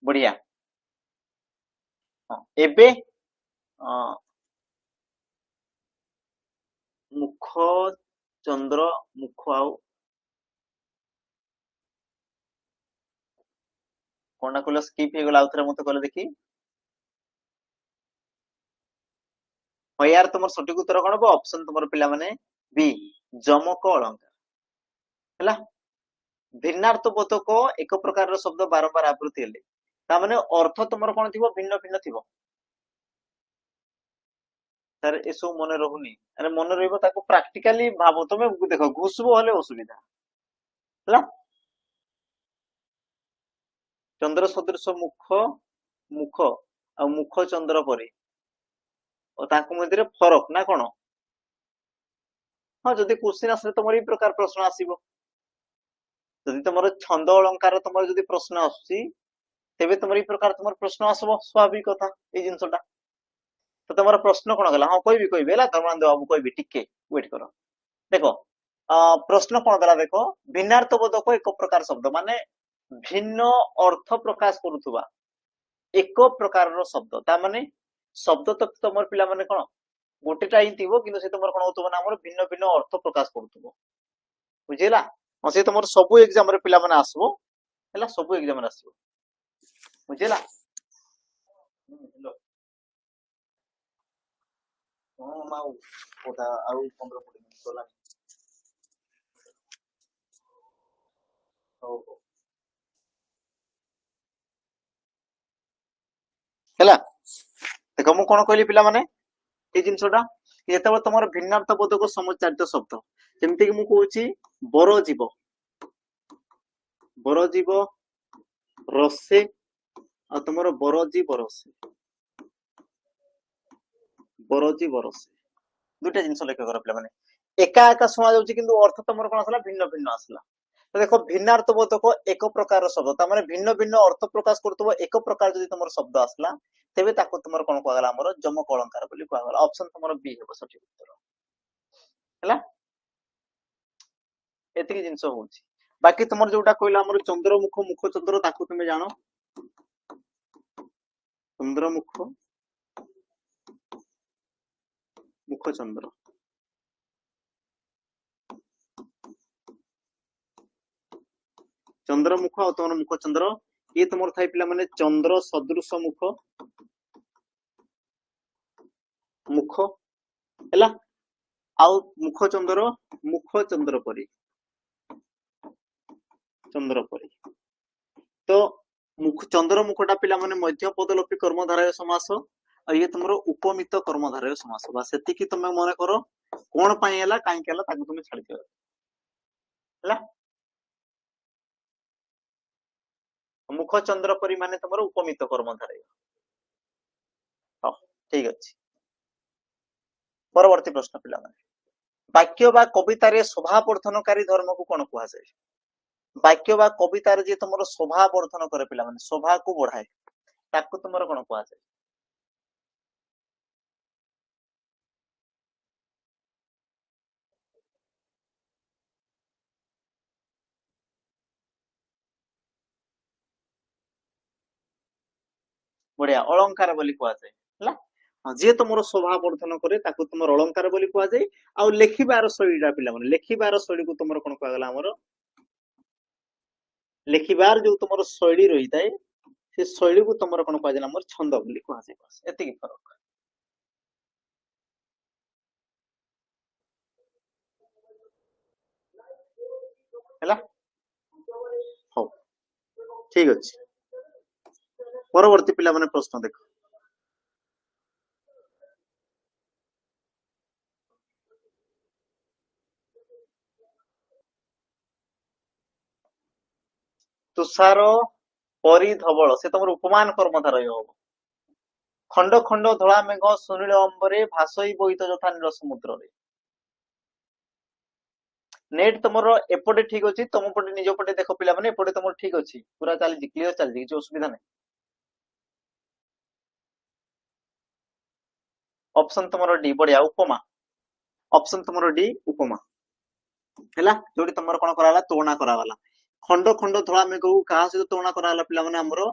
बढ़िया हां एबे मुख चंद्र मुख आउ कोना कोला स्किप हे गेला आउथरे मते कहले देखि हो यार तुमर सठिक उत्तर कोन हो ऑप्शन तुमर पिला माने बी जमक अलंकार हैला भिन्नार्थ बोधक एक प्रकार शब्द बारंबार आवृत्ति हेले ता माने अर्थ तुमर कोन थिबो भिन्न भिन्न थिबो सर एसो मने रहुनी अरे मने रहइबो ताको प्रैक्टिकली भाबो तमे देखो घुसबो हले असुविधा हैला चंद्र सदृश मुख मुख आ मुख चंद्र परी और ताको मध्यरे फरक ना कोन हां जदि क्वेश्चन आसे तमर ई प्रकार प्रश्न आसीबो जदि तमर छंद अलंकार तमर जदि प्रश्न आसी तेबे तमर ई प्रकार तमर प्रश्न आसबो स्वाभाविक कथा ए जिंसटा तो तमर प्रश्न कोन गला हां कहबी हला धर्मानंद बाबू कहबी टिके वेट करो देखो प्रश्न कोन गला देखो भिन्नार्थ बोधक एक प्रकार शब्द माने भिन्न अर्थ प्रकाश करूथुबा एक प्रकार शब्द ता माने शब्द तो तमर पिला माने कोन गोटेटा ही थिबो किंतु से तमर कोन होतबो ना हमर भिन्न भिन्न अर्थ प्रकाश करूथुबो बुझिला से तमर सब एग्जाम रे पिला माने आसबो हला सब एग्जाम रे आसबो बुझिला हेलो हां माऊ ओटा आउ 15 मिनिट होला हो हला देखो मु कोन कहली पिला माने ए जिंसटा जेतेबे तमर भिन्नार्थ बोधक समुच्चारित शब्द जेमति कि मु कहूची बर जीव रसे आ तुमर बरजी बरसे बरजी बरसे दुटा जिंस लक्ष्य कर पिला माने एका एका सुना जाउची किंतु अर्थ तमर कोन आसला भिन्न भिन्न आसला तो देखो भिन्नार्थ बोधक एक प्रकार शब्द ता माने भिन्न भिन्न अर्थ प्रकाश करतबो एक प्रकार जदि तमर शब्द आसला तेबे ताको तमर कोन कहगला हमर जमक अलंकार बोली कहगला ऑप्शन तमर बी हेबो सठिक उत्तर हैला एतिकी जिंस होउची बाकी तमर जोटा कहला हमर चंद्रमुख मुख चंद्र ताको तुमे जानो चंद्रमुख मुख चंद्र चंद्रमुख और तुम मुख चंद्र ये तुम थाई पिला माने चंद्र सदृश मुख मुख हैला आउ मुख चंद्र परी चंद्र परी तो मुख चंद्र मुखटा पिला माने मध्य पदलोपी कर्मधारय समास और ये तुमरो उपमित कर्मधारय समास बा सेति की तुम मन करो कोन पई हैला काई केला ताकू तुम छाडी दियो हैला मुख चंद्र परी माने तुमरो उपमित कर्मधारय हां ठीक अछि परवर्ती प्रश्न पिला माने वाक्य बा कविता रे शोभा वर्धनकारी धर्म को कोन कुहा जाय वाक्य बा कविता रे जे तुमरो शोभा वर्धन करे पिला माने शोभा को बढ़ाए ताकू तुमरो कोन कुहा जाय बढ़िया अलंकार बोली कुहा जाय हला जे तुमरो शोभा वर्धन करे ताकू तुमरो अलंकार बोली कुहा जाय आ लेखिबार शैलीटा पिला माने लेखिबार शैली को तुमरो कोन कुहा गला हमरो लेखिबार जो तुमरो शैली रही थाए से शैली को तुमरो कोन कुहा जाय हमर छंद बोली कुहा जाय बस एति की फरक हला हो ठीक अछि परवर्ती पिला माने प्रश्न देखो तुषार परिधवल से तुमरो उपमान कर्मधारय हो खंड खंड धला मेघ सुनील अंबरे भासई बोहित जथा नील समुद्र रे नेट तुमरो एपटे ठीक अछि तुम पटे निज पटे देखो पिला माने एपटे तुमरो ठीक अछि पूरा चली क्लियर चली जे असुविधा नै ऑप्शन तुमरो डी बढ़िया उपमा ऑप्शन तुमरो डी उपमा हैला जोडी तुमरो कोन कराला तुलना करावाला खंड खंड धला मेघ को कहा सहित तुलना कराला पिला माने हमरो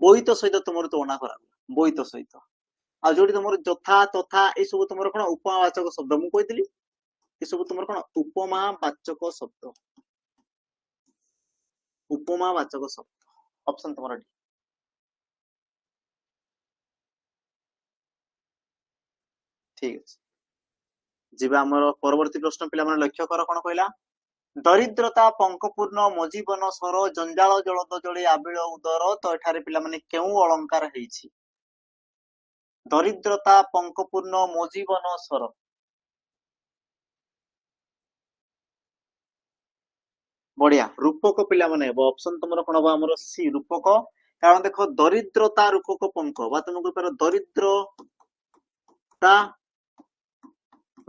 बोहित सहित तुमरो तुलना कराला बोहित सहित आ जोडी तुमरो जथा तथा ए सब तुमरो कोन उपमावाचक शब्द मु कहितली ए सब तुमरो कोन उपमावाचक शब्द उपमावाचक शब्द ऑप्शन तुमरो डी ठीक अछि जिबा हमर परवर्ती प्रश्न पिला माने लक्ष्य कर कोन कहला दरिद्रता पंकपूर्ण मजीवन सर जंजाल जलद जले आबिल उदर तो एठारे पिला माने केउ अलंकार हेछि दरिद्रता पंकपूर्ण मजीवन सर बढ़िया रूपक पिला माने ऑप्शन तुमरो कोन बा हमर सी रूपक कारण देखो दरिद्रता रूपक पंक बा तुमको पर दरिद्रता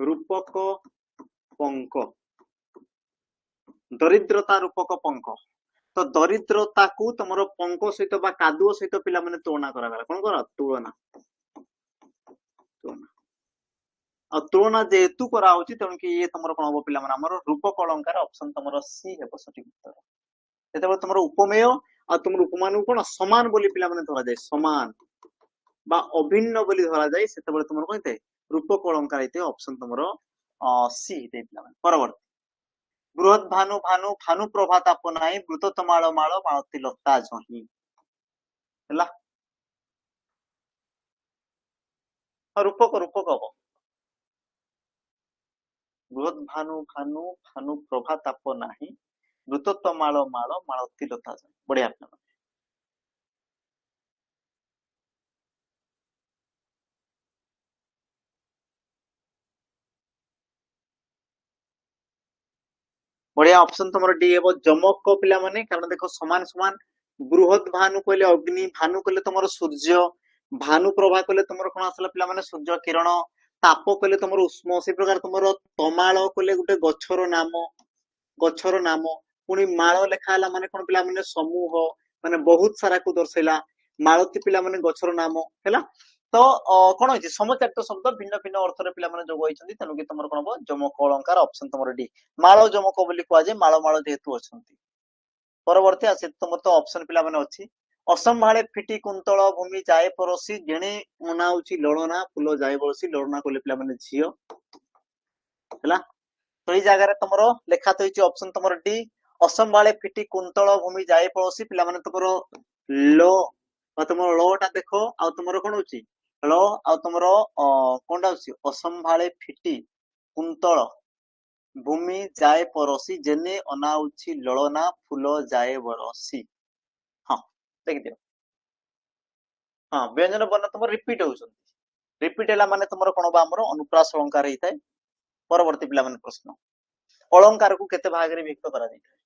रूपक पंक दरिद्रता रूपक पंक तो दरिद्रता को तुमरो पंक सहित बा कादुओ सहित पिला माने तुलना करा गला कोन कर तुलना तुलना आ तुलना जेतु करा होची तण कि ये तुमरो कोन पिला माने हमर रूपक अलंकार ऑप्शन तुमरो सी हेबो सठिक उत्तर जेतबे तुमरो उपमेय आ तुमरो उपमान कोन समान बोली पिला माने धरा जाय समान बा अभिन्न बोली धरा जाय सेतबे तुमरो कहते रूपक अलंकार हेते ऑप्शन तुमरो सी हेते पिला माने परवर्ती बृहत भानु भानु भानु प्रभात अपनाई मृत तमाळ माळ माळती लता जही हला रूपक रूपक हबो बृहत भानु भानु भानु प्रभात अपनाई मृत तमाळ माळ माळती लता जही बढ़िया पिला बढ़िया ऑप्शन तुमरो डी हेबो जमक को पिला माने कारण देखो समान समान बृहत भानु कहले अग्नि भानु कहले तुमरो सूर्य भानु प्रभा कहले तुमरो कोन आसला पिला माने सूर्य किरण ताप कहले तुमरो उष्म से प्रकार तुमरो तमाळ कहले गुटे गछर नाम पुनी माळ लेखा हला माने कोन पिला माने समूह माने बहुत सारा को दर्शैला माळती पिला माने गछर नाम हैला तो कोन होची समचारित शब्द भिन्न भिन्न अर्थ रे पिला माने जोग होइछन्ती तनु कि तुमरो कोन हो जमक अलंकार ऑप्शन तुमरो डी माळ जमक बोली कुआ जे माळ जेतु अछन्ती परवर्ती आसे तुमर तो ऑप्शन पिला माने अछि असंभाळे फिटी कुंतल भूमि जाय परसी जेणे मनाउची लड़ना फुलो जाय बरसी लड़ना कोले पिला माने झियो हैला तो ई जगह रे तुमरो लेखा तो होची ऑप्शन तुमरो डी ଅସମ୍ଭାଳେ ଫିଟି କୁନ୍ତଳ ଭୂମି ଯାଏ ପଳସି ପିଲାମାନେ ତୁମର ଲ ଆଉ ତୁମର ଳ ଟା ଦେଖ ଆଉ ତୁମର କଣ ହଉଛି ଳ ଆଉ ତୁମର କଣଟା ହଉଛି ଅସମ୍ଭାଳେ ଫିଟି କୁନ୍ତଳ ଭୂମି ଯାଏ ପରସି ଯେନେ ଅନାଉଛି ଲଳନା ଫୁଲ ଯାଏ ବରସି। ହଁ ଦେଖିଦିଅ ହଁ ବ୍ୟଞ୍ଜନ ବର୍ଣ୍ଣ ତୁମର ରିପିଟ ହଉଛନ୍ତି ରିପିଟ ହେଲା ମାନେ ତୁମର କଣ ବା ଆମର ଅନୁପ୍ରାସ ଅଳଙ୍କାର ହେଇଥାଏ। ପରବର୍ତ୍ତୀ ପିଲାମାନେ ପ୍ରଶ୍ନ ଅଳଙ୍କାରକୁ କେତେ ଭାଗରେ ବିଭକ୍ତ କରାଯାଇଥାଏ?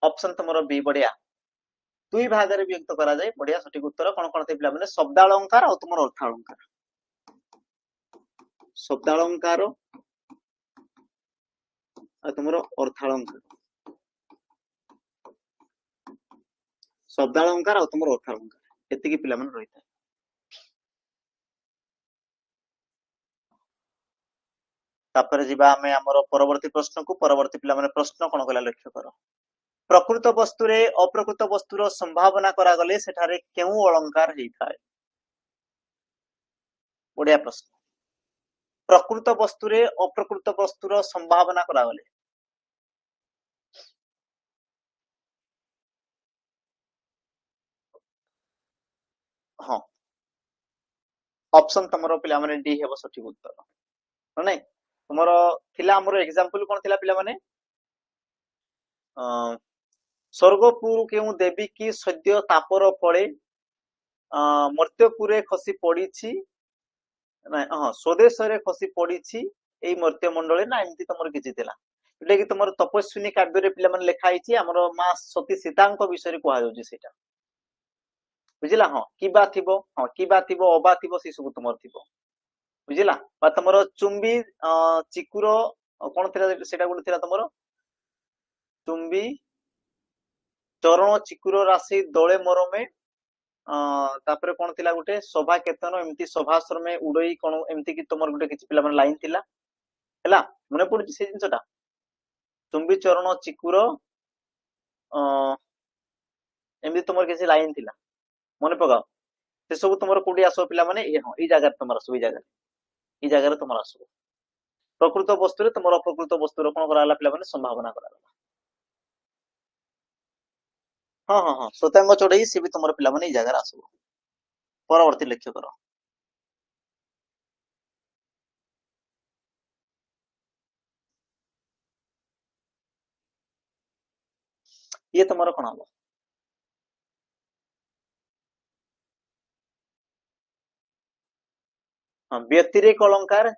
ଅପସନ ତୁମର ବି ବଢିଆ ଦୁଇ ଭାଗରେ ବିଭକ୍ତ କରାଯାଏ ବଢିଆ ସଠିକ ଉତ୍ତର କଣ କଣ ଥାଏ ପିଲାମାନେ ଶବ୍ଦାଳଙ୍କାର ଆଉ ତୁମର ଅର୍ଥାଳଙ୍କାର। ଶବ୍ଦାଳଙ୍କାର ଆଉ ତୁମର ଅର୍ଥାଳଙ୍କାର ଶବ୍ଦାଳଙ୍କାର ଆଉ ତୁମର ଅର୍ଥାଳଙ୍କାର ଏତିକି ପିଲାମାନେ ରହିଥାଏ। ତାପରେ ଯିବା ଆମେ ଆମର ପରବର୍ତ୍ତୀ ପ୍ରଶ୍ନକୁ ପରବର୍ତ୍ତୀ ପିଲାମାନେ ପ୍ରଶ୍ନ କଣ କଲା ଲକ୍ଷ୍ୟ କର ପ୍ରକୃତ ବସ୍ତୁରେ ଅପ୍ରକୃତ ବସ୍ତୁର ସମ୍ଭାବନା କରାଗଲେ ସେଠାରେ କେଉଁ ଅଳଙ୍କାର ହେଇଥାଏ? ବଢିଆ ପ୍ରଶ୍ନ ପ୍ରକୃତ ବସ୍ତୁରେ ଅପ୍ରକୃତ ବସ୍ତୁର ସମ୍ଭାବନା କରାଗଲେ ହଁ ଅପସନ ତମର ପିଲାମାନେ ଡି ହେବ ସଠିକ ଉତ୍ତର ନାଇଁ ତୁମର ଥିଲା ଆମର ଏକ୍ସାମ୍ପଲ କଣ ଥିଲା ପିଲାମାନେ ସ୍ୱର୍ଗପୁର କେଉଁ ଦେବୀ କି ସଦ୍ୟ ତାପର ଫଳେ ମର୍ତ୍ତ୍ୟପୁରେ ଖସି ପଡିଛି ନାଇଁ ହଁ ସ୍ୱଦେଶରେ ଖସି ପଡିଛି ଏଇ ମର୍ତ୍ତ୍ୟମଣ୍ଡଳେ ନା ଏମିତି ତମର କିଛି ଥିଲା ଯୋଉଟା କି ତମର ତପସ୍ୱିନୀ କାବ୍ୟରେ ପିଲାମାନେ ଲେଖା ହେଇଛି ଆମର ମା ସତୀ ସୀତାଙ୍କ ବିଷୟରେ କୁହାଯାଉଛି ସେଇଟା ବୁଝିଲା ହଁ କିବା ଥିବ ହଁ କିବା ଥିବ ଅବା ଥିବ ସେ ସବୁ ତୁମର ଥିବ ବୁଝିଲା ବା ତମର ଚୁମ୍ବି ଚିକୁର କଣ ଥିଲା ସେଇଟା ଗୋଟେ ଥିଲା ତମର ଚୁମ୍ବି ଚରଣ ଚିକୁର ରାଶି ଦଳେ ମରମେ ତାପରେ କଣ ଥିଲା ଗୋଟେ ସଭା କେତନ ଏମିତି ସଭାଶ୍ରମେ ଉଡେଇ କଣ ଏମିତି କି ତମର ଗୋଟେ କିଛି ପିଲାମାନେ ଲାଇନ ଥିଲା ହେଲା ମନେ ପଡୁଛି ସେଇ ଜିନିଷଟା ଚୁମ୍ବି ଚରଣ ଚିକୁର ଏମିତି ତମର କିଛି ଲାଇନ ଥିଲା ମନେ ପକାଅ ସେ ସବୁ ତମର କୋଉଠି ଆସିବ ପିଲାମାନେ ହଁ ଏଇ ଜାଗାରେ ତମର ଆସିବ ଏଇ ଜାଗାରେ ତମର ଆସିବ ପ୍ରକୃତ ବସ୍ତୁରେ ତମର ଅପ୍ରକୃତ ବସ୍ତୁର କଣ କରାଗଲା ପିଲାମାନେ ସମ୍ଭାବନା କରାଗଲା ହଁ ହଁ ହଁ ଶ୍ଵେତାଙ୍ଗ ଚଢେଇ ସିଏ ବି ତମର ପିଲାମାନେ ଏଇ ଜାଗାରେ ଆସିବ ପରବର୍ତ୍ତୀ ଲକ୍ଷ୍ୟ କର ଇଏ ତମର କଣ ହବ ହଁ ବ୍ୟତିରେକ ଅଳଙ୍କାର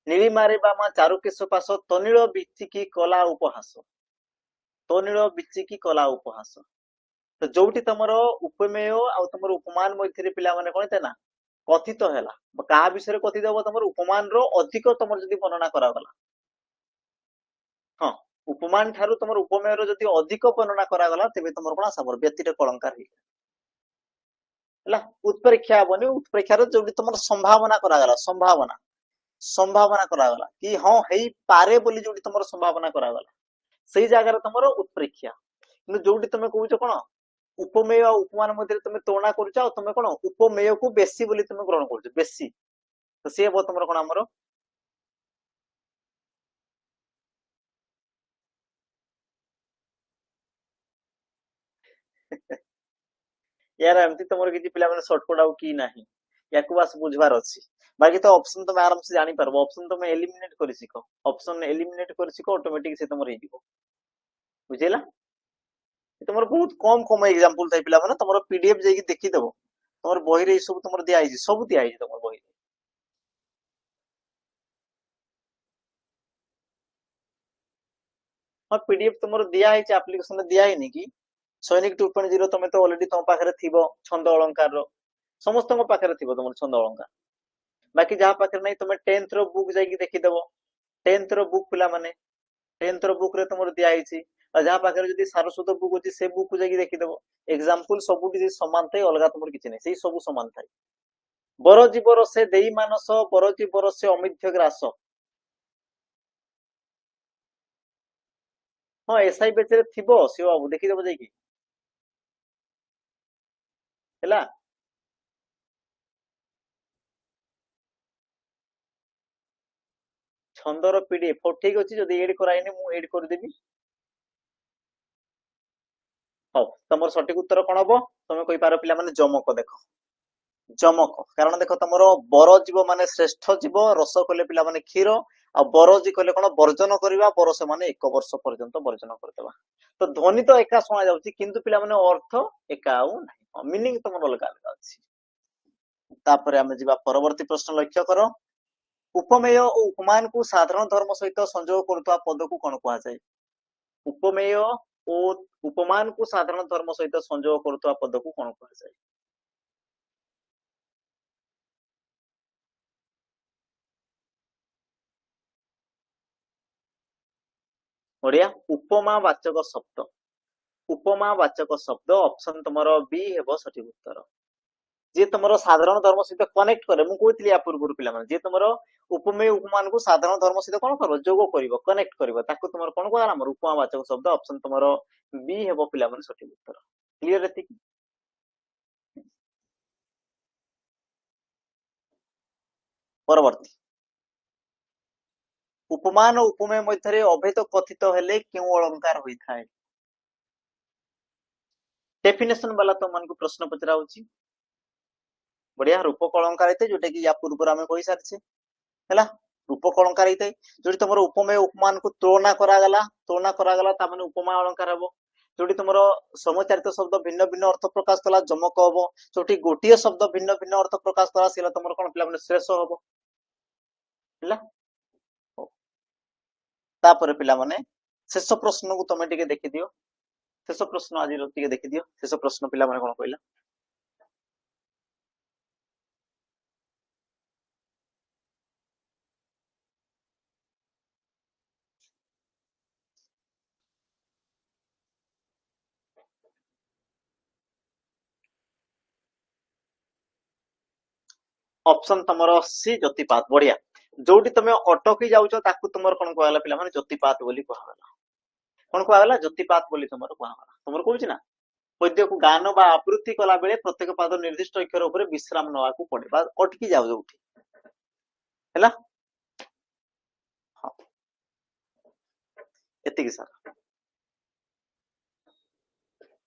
ନୀଳିମାରେ ବାମା ଚାରୁକେଶ ପାଶ ତନିଳ ବିଚିକି କଲା ଉପହାସ ତନିଳ ବିଚିକି କଲା ଉପହାସ ତ ଯୋଉଠି ତମର ଉପମେୟ ଆଉ ତମର ଉପମାନ ମଧ୍ୟରେ ପିଲାମାନେ କଣ ହେଇଥାଏ ନା କଥିତ ହେଲା କାହା ବିଷୟରେ କଥିତ ହବ ତମର ଉପମାନର ଅଧିକ ତମର ଯଦି ବର୍ଣ୍ଣନା କରାଗଲା ହଁ ଉପମାନ ଠାରୁ ତମର ଉପମେୟର ଯଦି ଅଧିକ ବର୍ଣ୍ଣନା କରାଗଲା ତେବେ ତମର କଣ ଆସିବ ବ୍ୟତିରେକ ଅଳଙ୍କାର ହେଇଥାଏ ହେଲା ଉତ୍ପ୍ରେକ୍ଷା ହବନି ଉତ୍ପ୍ରେକ୍ଷାର ଯୋଉଠି ତମର ସମ୍ଭାବନା କରାଗଲା ସମ୍ଭାବନା କରାଗଲା କି ହଁ ହେଇପାରେ ବୋଲି ଯୋଉଠି ତମର ସମ୍ଭାବନା କରାଗଲା ସେଇ ଜାଗାରେ ତମର ଉତ୍ପ୍ରେକ୍ଷା କିନ୍ତୁ ଯୋଉଠି ତମେ କହୁଛ କଣ ଉପମେୟ ଆଉ ଉପମାନ ମଧ୍ୟରେ ତମେ ତୁଳନା କରୁଛ ଆଉ ତମେ କଣ ଉପମେୟକୁ ବେଶୀ ବୋଲି ତମେ ଗ୍ରହଣ କରୁଛ ବେଶୀ ତ ସିଏ ହବ ତମର କଣ ଆମର ୟାର ଏମିତି ତମର କିଛି ପିଲାମାନେ ସର୍ଟକଟ ଆଉ କି ନାହିଁ ୟାକୁ ବାସ ବୁଝବାର ଅଛି ବାକି ତ ଅପସନ ତମେ ଆରାମସେ ଜାଣିପାରିବ ଅପସନ ତମେ ଏଲିମିନେଟ କରି ଶିଖ ଅପସନ ଏଲିମିନେଟ କରି ଶିଖ ଅଟୋମେଟିକ ସେ ତମର ହେଇଯିବ ବୁଝିଲା ତମର ବହୁତ କମ କମ ଏକ୍ସାମ୍ପଲ ଥାଏ ପିଲାମାନେ ତମର ପିଡିଏଫ ଯାଇକି ଦେଖିଦବ ତମର ବହିରେ ଏଇ ସବୁ ତମର ଦିଆହେଇଛି ସବୁ ଦିଆହେଇଛି ତମର ବହିରେ ହଁ ପିଡିଏଫ ତମର ଦିଆହେଇଛି ଆପ୍ଲିକେସନରେ ଦିଆହେଇନି କି ସୈନିକ 2.0 ତମେ ତ ଅଲରେଡି ତମ ପାଖରେ ଥିବ ଛନ୍ଦ ଅଳଙ୍କାରର ସମସ୍ତଙ୍କ ପାଖରେ ଥିବ ତମର ଛନ୍ଦ ଅଳଙ୍କାର ବାକି ଯାହା ପାଖରେ ନାହିଁ ତମେ 10th ର ବୁକ୍ ଯାଇକି ଦେଖିଦବ 10th ର ବୁକ୍ ପିଲାମାନେ 10th ର ବୁକ୍ ରେ ତମର ଦିଆହେଇଛି ଆଉ ଯାହା ପାଖରେ ଯଦି ସାରସ୍ୱତ ବୁକ୍ ଅଛି ସେ ବୁକ୍ କୁ ଯାଇକି ଦେଖିଦବ ଏକ୍ସାମ୍ପଲ ସବୁଠି ସମାନ ଥାଏ ଅଲଗା ତମର କିଛି ନାହିଁ ସେଇ ସବୁ ସମାନ ଥାଏ ବର ଜୀବର ସେ ଦେଇ ମାନସ ବର ଜୀବର ସେ ଅମିଥ୍ୟ ଗ୍ରାସ ହଁ ଏସ୍ଆଇ ବେଚ ରେ ଥିବ ଶିବ ବାବୁ ଦେଖିଦବ ଯାଇକି ହେଲା ଛନ୍ଦର PDF ହଉ ଠିକ ଅଛି, ଯଦି ଏଡ୍ କରାଇନି ମୁଁ ଏଡ୍ କରିଦେବି। ହଉ ତମର ସଠିକ ଉତ୍ତର କଣ ହବ? ତମେ କହିପାର ପିଲାମାନେ ଯମକ। ଦେଖ ଯମକ, କାରଣ ଦେଖ ତମର ବର ଜୀବ ମାନେ ଶ୍ରେଷ୍ଠ ଜୀବ, ରସ କଲେ ପିଲାମାନେ କ୍ଷୀର, ଆଉ ବରଜି କଲେ କଣ ବର୍ଜନ କରିବା, ବରସ ମାନେ 1 ବର୍ଷ ପର୍ଯ୍ୟନ୍ତ ବର୍ଜନ କରିଦେବା। ତ ଧ୍ୱନି ତ ଏକା ଶୁଣା ଯାଉଛି, କିନ୍ତୁ ପିଲାମାନେ ଅର୍ଥ ଏକା ଆଉ ନାହିଁ, ମିନିଂ ତମର ଅଲଗା ଅଲଗା ଅଛି। ତାପରେ ଆମେ ଯିବା ପରବର୍ତ୍ତୀ ପ୍ରଶ୍ନ। ଲକ୍ଷ୍ୟ କର, ଉପମେୟ ଓ ଉପମାନକୁ ସାଧାରଣ ଧର୍ମ ସହିତ ସଂଯୋଗ କରୁଥିବା ପଦକୁ କଣ କୁହାଯାଏ? ଉପମେୟ ଓ ଉପମାନକୁ ସାଧାରଣ ଧର୍ମ ସହିତ ସଂଯୋଗ କରୁଥିବା ପଦକୁ କଣ କୁହାଯାଏ? ବଢିଆ, ଉପମା ବାଚକ ଶବ୍ଦ। ଉପମା ବାଚକ ଶବ୍ଦ ଅପସନ ତମର ବି ହେବ ସଠିକ ଉତ୍ତର। ଯିଏ ତମର ସାଧାରଣ ଧର୍ମ ସହିତ କନେକ୍ଟ କରେ, ମୁଁ କହିଥିଲି ୟା ପୂର୍ବରୁ ପିଲାମାନେ, ଯିଏ ତମର ଉପମେୟ ଉପମାନକୁ ସାଧାରଣ ଧର୍ମ ସହିତ କଣ କରିବ, ଯୋଗ କରିବ, କନେକ୍ଟ କରିବ, ତାକୁ ତମର କଣ କୁହାଗଲା, ଆମର ଉପମା ବାଚକ ଶବ୍ଦ। ଅପସନ ତମର ବି ହେବ ପିଲାମାନେ ସଠିକ ଉତ୍ତର। କ୍ଲିୟର ଏତିକି? ପରବର୍ତ୍ତୀ, ଉପମାନ ଓ ଉପମେୟ ମଧ୍ୟରେ ଅଭେଦ କଥିତ ହେଲେ କେଉଁ ଅଳଙ୍କାର ହୋଇଥାଏ? ଡେଫିନେସନ ବାଲା ତମମାନଙ୍କୁ ପ୍ରଶ୍ନ ପଚରା ହଉଛି। ବଢିଆ, ରୂପକ ଅଳଙ୍କାର ହେଇଥାଏ, ଯୋଉଟା କି ୟା ପୂର୍ବରୁ ଆମେ କହିସାରିଛେ ହେଲା। ରୂପକ ଅଳଙ୍କାର ହେଇଥାଏ, ଯୋଉଠି ତମର ଉପମେୟ ଉପମାନକୁ ତୁଳନା କରାଗଲା ତା ମାନେ ଉପମା ଅଳଙ୍କାର ହବ। ଯୋଉଠି ତମର ସମଚାରିତ ଶବ୍ଦ ଭିନ୍ନ ଭିନ୍ନ ଅର୍ଥ ପ୍ରକାଶ କଲା, ଯମକ ହବ। ଯୋଉଠି ଗୋଟିଏ ଶବ୍ଦ ଭିନ୍ନ ଭିନ୍ନ ଅର୍ଥ ପ୍ରକାଶ କଲା, ସେଇଟା ତମର କଣ ପିଲାମାନେ ଶ୍ରେଷ ହବ ହେଲା। ତାପରେ ପିଲାମାନେ ଶେଷ ପ୍ରଶ୍ନକୁ ତମେ ଟିକେ ଦେଖିଦିଅ। ଶେଷ ପ୍ରଶ୍ନ ଆଜିର ଟିକେ ଦେଖିଦିଅ। ଶେଷ ପ୍ରଶ୍ନ ପିଲାମାନେ କଣ କହିଲା? ଅପସନ ତମର ସି ଜ୍ୟୋତିପାତ। ବଢିଆ, ଯୋଉଠି ତମେ ଅଟକି ଯାଉଛ ତାକୁ ତମର କଣ କୁହାଗଲା ପିଲାମାନେ? ଜ୍ୟୋତିପାତ ବୋଲି କୁହାଗଲା। କଣ କୁହାଗଲା? ଜ୍ୟୋତିପାତ ବୋଲି ତମର କୁହାଗଲା। ତମର କହୁଛି ନା, ପଦ୍ୟକୁ ଗାନ ବା ଆବୃତ୍ତି କଲା ବେଳେ ପ୍ରତ୍ୟେକ ପାଦ ନିର୍ଦ୍ଦିଷ୍ଟ ଅକ୍ଷର ଉପରେ ବିଶ୍ରାମ ନେବାକୁ ପଡେ, ବା ଅଟକି ଯାଉ ଯୋଉଠି ହେଲା। ଏତିକି ସାର୍,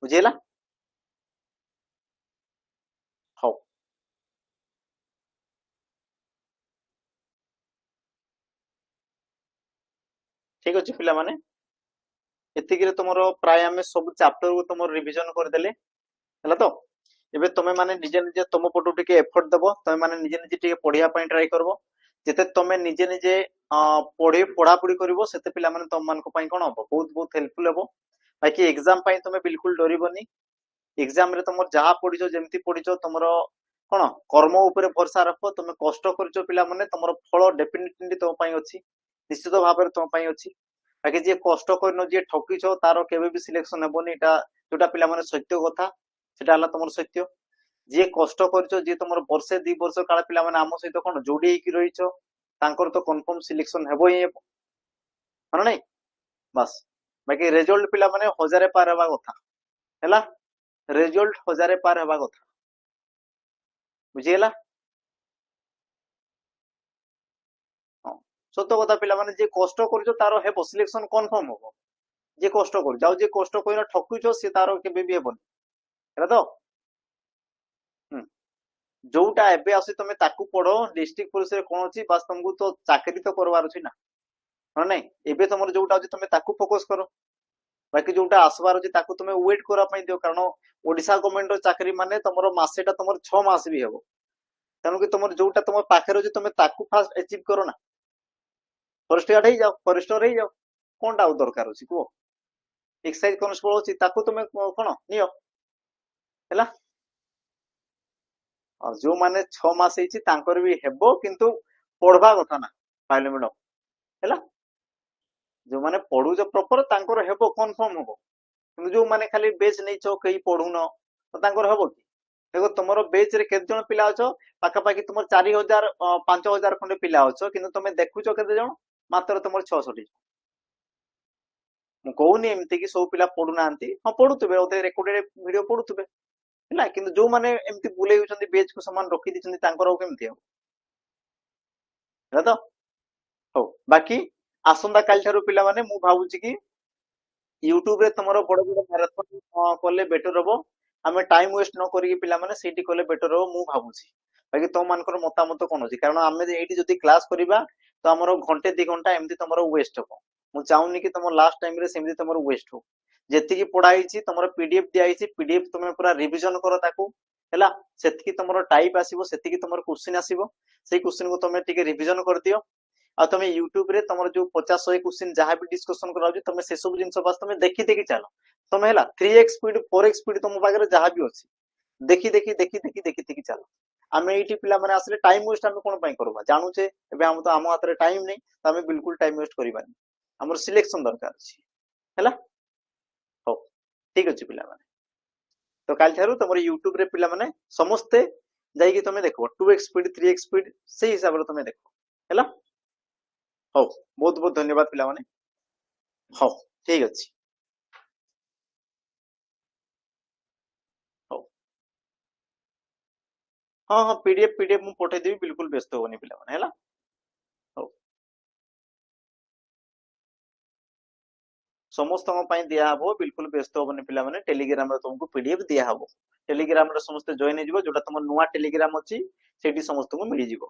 ବୁଝିହେଲା? ହଉ, ଠିକ ଅଛି ପିଲାମାନେ, ଏତିକିରେ ତମର ପ୍ରାୟ ଆମେ ସବୁ ଚାପ୍ଟରକୁ ତମର ରିଭିଜନ କରିଦେଲେ ହେଲା। ତ ଏବେ ତମେ ମାନେ ନିଜେ ନିଜେ ତମ ପଟୁ ଟିକେ ଏଫର୍ଟ ଦବ, ତମେ ମାନେ ନିଜେ ନିଜେ ଟିକେ ପଢିବା ପାଇଁ ଟ୍ରାଏ କରିବ। ଯେତେ ତମେ ନିଜେ ନିଜେ ପଢାପଢି କରିବ, ସେତେ ପିଲାମାନେ ତମ ମାନଙ୍କ ପାଇଁ କଣ ହବ, ବହୁତ ବହୁତ ହେଲ୍ପଫୁଲ ହବ। ବାକି ଏକ୍ସାମ ପାଇଁ ତମେ ବିଲକୁଲ ଡରିବନି। ଏକ୍ସାମ ରେ ତମର ଯାହା ପଢିଛ, ଯେମିତି ପଢିଛ, ତମର କଣ କର୍ମ ଉପରେ ଭରସା ରଖ। ତମେ କଷ୍ଟ କରିଛ ପିଲାମାନେ, ତମର ଫଳ ଡେଫିନେଟଲି ତମ ପାଇଁ ଅଛି, ନିଶ୍ଚିତ ଭାବରେ ତମ ପାଇଁ ଅଛି। ବାକି ଯିଏ କଷ୍ଟ କରିନ, ଯିଏ ଠକିଛ, ତାର କେବେ ବି ସିଲେକ୍ସନ ହେବନି। ଏଟା ଯୋଉଟା ପିଲାମାନେ ସତ୍ୟ କଥା, ସେଟା ହେଲା ତମର ସତ୍ୟ। ଯିଏ କଷ୍ଟ କରିଛ, ଯିଏ ତମର ବର୍ଷେ 2 ବର୍ଷ କାଳ ପିଲାମାନେ ଆମ ସହିତ କଣ ଯୋଡି ହେଇକି ରହିଛ, ତାଙ୍କର ତ କନଫର୍ମ ସିଲେକ୍ସନ ହେବ ହିଁ ହେବ, ହଁ ନାଇଁ? ବାସ୍, ବାକି ରେଜଲ୍ଟ ପିଲାମାନେ 1000 ପାର ହେବା କଥା ହେଲା। ରେଜଲ୍ଟ 1000 ପାର ହେବା କଥା, ବୁଝିହେଲା? ହଁ, ସତ କଥା ପିଲାମାନେ, ଯିଏ କଷ୍ଟ କରୁଛ ତାର ହେବ ସିଲେକ୍ସନ, କନଫର୍ମ ହବ। ଯିଏ କଷ୍ଟ କରୁଛ, ଆଉ ଯିଏ କଷ୍ଟ କରିନ ଠକୁଛ, ସେ ତାର କେବେ ବି ହେବନି, ହେଲା ତ? ହୁଁ, ଯୋଉଟା ଏବେ ଆସୁଛି ତମେ ତାକୁ ପଢ। ଡିଷ୍ଟ୍ରିକ୍ଟ ପୁଲିସରେ କଣ ଅଛି, ବାସ୍ ତମକୁ ତ ଚାକିରି ତ କରିବାର ଅଛି ନା, ହଁ ନାଇଁ? ଏବେ ତମର ଯୋଉଟା ଅଛି ତମେ ତାକୁ ଫୋକସ କର। ବାକି ଯୋଉଟା ଆସିବାର ଅଛି ତାକୁ ତମେ ୱେଟ୍ କରିବା ପାଇଁ ଦିଅ, କାରଣ ଓଡିଶା ଗଭର୍ଣ୍ଣମେଣ୍ଟର ଚାକିରି ମାନେ ତମର ମାସେଟା ତମର 6 ମାସ ବି ହେବ। ତେଣୁକି ତମର ଯୋଉଟା ତମ ପାଖରେ ଅଛି, ତମେ ତାକୁ ଫାଷ୍ଟ ଆଚିଭ୍ କର ନା। ଫରେଷ୍ଟ ଗାର୍ଡ ହେଇଯାଅ, ଫରେଷ୍ଟର ହେଇଯାଅ, କଣଟା ଆଉ ଦରକାର ଅଛି କୁହ? ଏକ୍ସାଇଜ କନେଷ୍ଟବଳ ଅଛି, ତାକୁ ତମେ କଣ ନିଅ ହେଲା। ଆଉ ଯୋଉମାନେ 6 ମାସ ହେଇଛି ତାଙ୍କର ବି ହେବ, କିନ୍ତୁ ପଢବା କଥା ନା ପାଇଲେ ମ୍ୟାଡମ ହେଲା। ଯୋଉମାନେ ପଢୁଛ ପ୍ରପର ତାଙ୍କର ହେବ, କନଫର୍ମ ହବ। କିନ୍ତୁ ଯୋଉମାନେ ଖାଲି ବେଚ୍ ନେଇଛ, କେହି ପଢୁନ, ତାଙ୍କର ହବ କି? ଦେଖ ତମର ବେଚ୍ ରେ କେତେ ଜଣ ପିଲା ଅଛ? ପାଖାପାଖି ତମର 4000 5000 ଖଣ୍ଡେ ପିଲା ଅଛ, କିନ୍ତୁ ତମେ ଦେଖୁଛ କେତେ ଜଣ? ମାତ୍ର ତମର 600 ଟି। ମୁଁ କହୁନି ଏମିତି କି ସବୁ ପିଲା ପଢୁନାହାନ୍ତି, ହଁ ପଢୁଥିବେ, ଅଧେ ରେକର୍ଡେଡ ଭିଡିଓ ପଢୁଥିବେ ହେଲା। କିନ୍ତୁ ଯୋଉମାନେ ଏମିତି ବୁଲେଇ ହଉଛନ୍ତି, ବେଚ୍ କୁ ସେମାନେ ରଖିଦେଇଛନ୍ତି, ତାଙ୍କର ଆଉ କେମିତି ହବ ହେଲା ତ? ହଉ ବାକି ଆସନ୍ତା କାଲି ଠାରୁ ପିଲାମାନେ ମୁଁ ଭାବୁଛି କି ୟୁଟ୍ୟୁବ ରେ ତମର ବଡ ବଡ ମାରାଥନ କଲେ ବେଟର ହବ। ଆମେ ଟାଇମ ୱେଷ୍ଟ ନ କରିକି ପିଲାମାନେ ସେଇଠି କଲେ ବେଟର ହବ ମୁଁ ଭାବୁଛି। ବାକି ତମ ମାନଙ୍କର ମତାମତ କଣ ଅଛି? କାରଣ ଆମେ ଏଇଠି ଯଦି କ୍ଲାସ କରିବା ତ ଆମର ଘଣ୍ଟେ 2 ଘଣ୍ଟା ଏମିତି ତମର ୱେଷ୍ଟ ହବ। ମୁଁ ଚାହୁଁନି କି ତମ ଲାଷ୍ଟ ଟାଇମ ରେ ସେମିତି ତମର ୱେଷ୍ଟ ହଉ। ଯେତିକି ପଢା ହେଇଛି ତମର ପିଡିଏଫ ଦିଆ ହେଇଛି, ପିଡିଏଫ ତମେ ପୁରା ରିଭିଜନ କର ତାକୁ ହେଲା। ସେତିକି ତମର ଟାଇପ ଆସିବ, ସେତିକି ତମର କ୍ୱେଶ୍ଚିନ୍ ଆସିବ। ସେଇ କ୍ୱେଶ୍ଚିନ୍ କୁ ତମେ ଟିକେ ରିଭିଜନ କରିଦିଅ। ଆଉ ତମେ ୟୁଟ୍ୟୁବ ରେ ତମର ଯୋଉ 50-100 କ୍ୱେଶ୍ଚିନ୍ ଯାହା ବି ଡିସ୍କସନ କରାଯାଉଛି ତମେ ସେ ସବୁ ଜିନିଷ ବାସ୍ ତମେ ଦେଖି ଦେଖି ଚାଲ। ତମେ ହେଲା 3x ସ୍ପିଡ 4x ସ୍ପିଡ ତମ ପାଖରେ ଯାହା ବି ଅଛି ଦେଖି ଦେଖି ଦେଖି ଦେଖି ଦେଖି ଦେଖି ଚାଲ। ଆମେ ଏଇଠି ପିଲାମାନେ ଆସିଲେ ଟାଇମ ୱେଷ୍ଟ ଆମେ କଣ ପାଇଁ କରିବା? ଜାଣୁଛେ ଏବେ ଆମ ହାତରେ ଟାଇମ ନାହିଁ, ତ ଆମେ ବିଲକୁଲ ଟାଇମ ୱେଷ୍ଟ କରିବାନି। ଆମର ସିଲେକ୍ସନ ଦରକାର ଅଛି ହେଲା। ହଉ ଠିକ ଅଛି ପିଲାମାନେ। ତ କାଲି ଠାରୁ ତମର ୟୁଟ୍ୟୁବ ରେ ପିଲାମାନେ ସମସ୍ତେ ଯାଇକି ତମେ ଦେଖିବ 2x ସ୍ପିଡ 3x ସ୍ପିଡ ସେଇ ହିସାବରେ ତମେ ଦେଖ ହେଲା। ହଉ ବହୁତ ବହୁତ ଧନ୍ୟବାଦ ପିଲାମାନେ। ହଉ ଠିକ ଅଛି। ହଉ ହଁ ହଁ ପିଡିଏଫ ମୁଁ ପଠେଇଦେବି, ବିଲକୁଲ ବ୍ୟସ୍ତ ହବନି ପିଲାମାନେ ହେଲା। ହଉ ସମସ୍ତଙ୍କ ପାଇଁ ଦିଆହବ, ବିଲକୁଲ ବ୍ୟସ୍ତ ହବନି ପିଲାମାନେ। ଟେଲିଗ୍ରାମରେ ତମକୁ ପିଡିଏଫ ଦିଆହବ। ଟେଲିଗ୍ରାମରେ ସମସ୍ତେ ଜଏନ ହେଇଯିବ, ଯୋଉଟା ତମ ନୂଆ ଟେଲିଗ୍ରାମ ଅଛି ସେଇଠି ସମସ୍ତଙ୍କୁ ମିଳିଯିବ।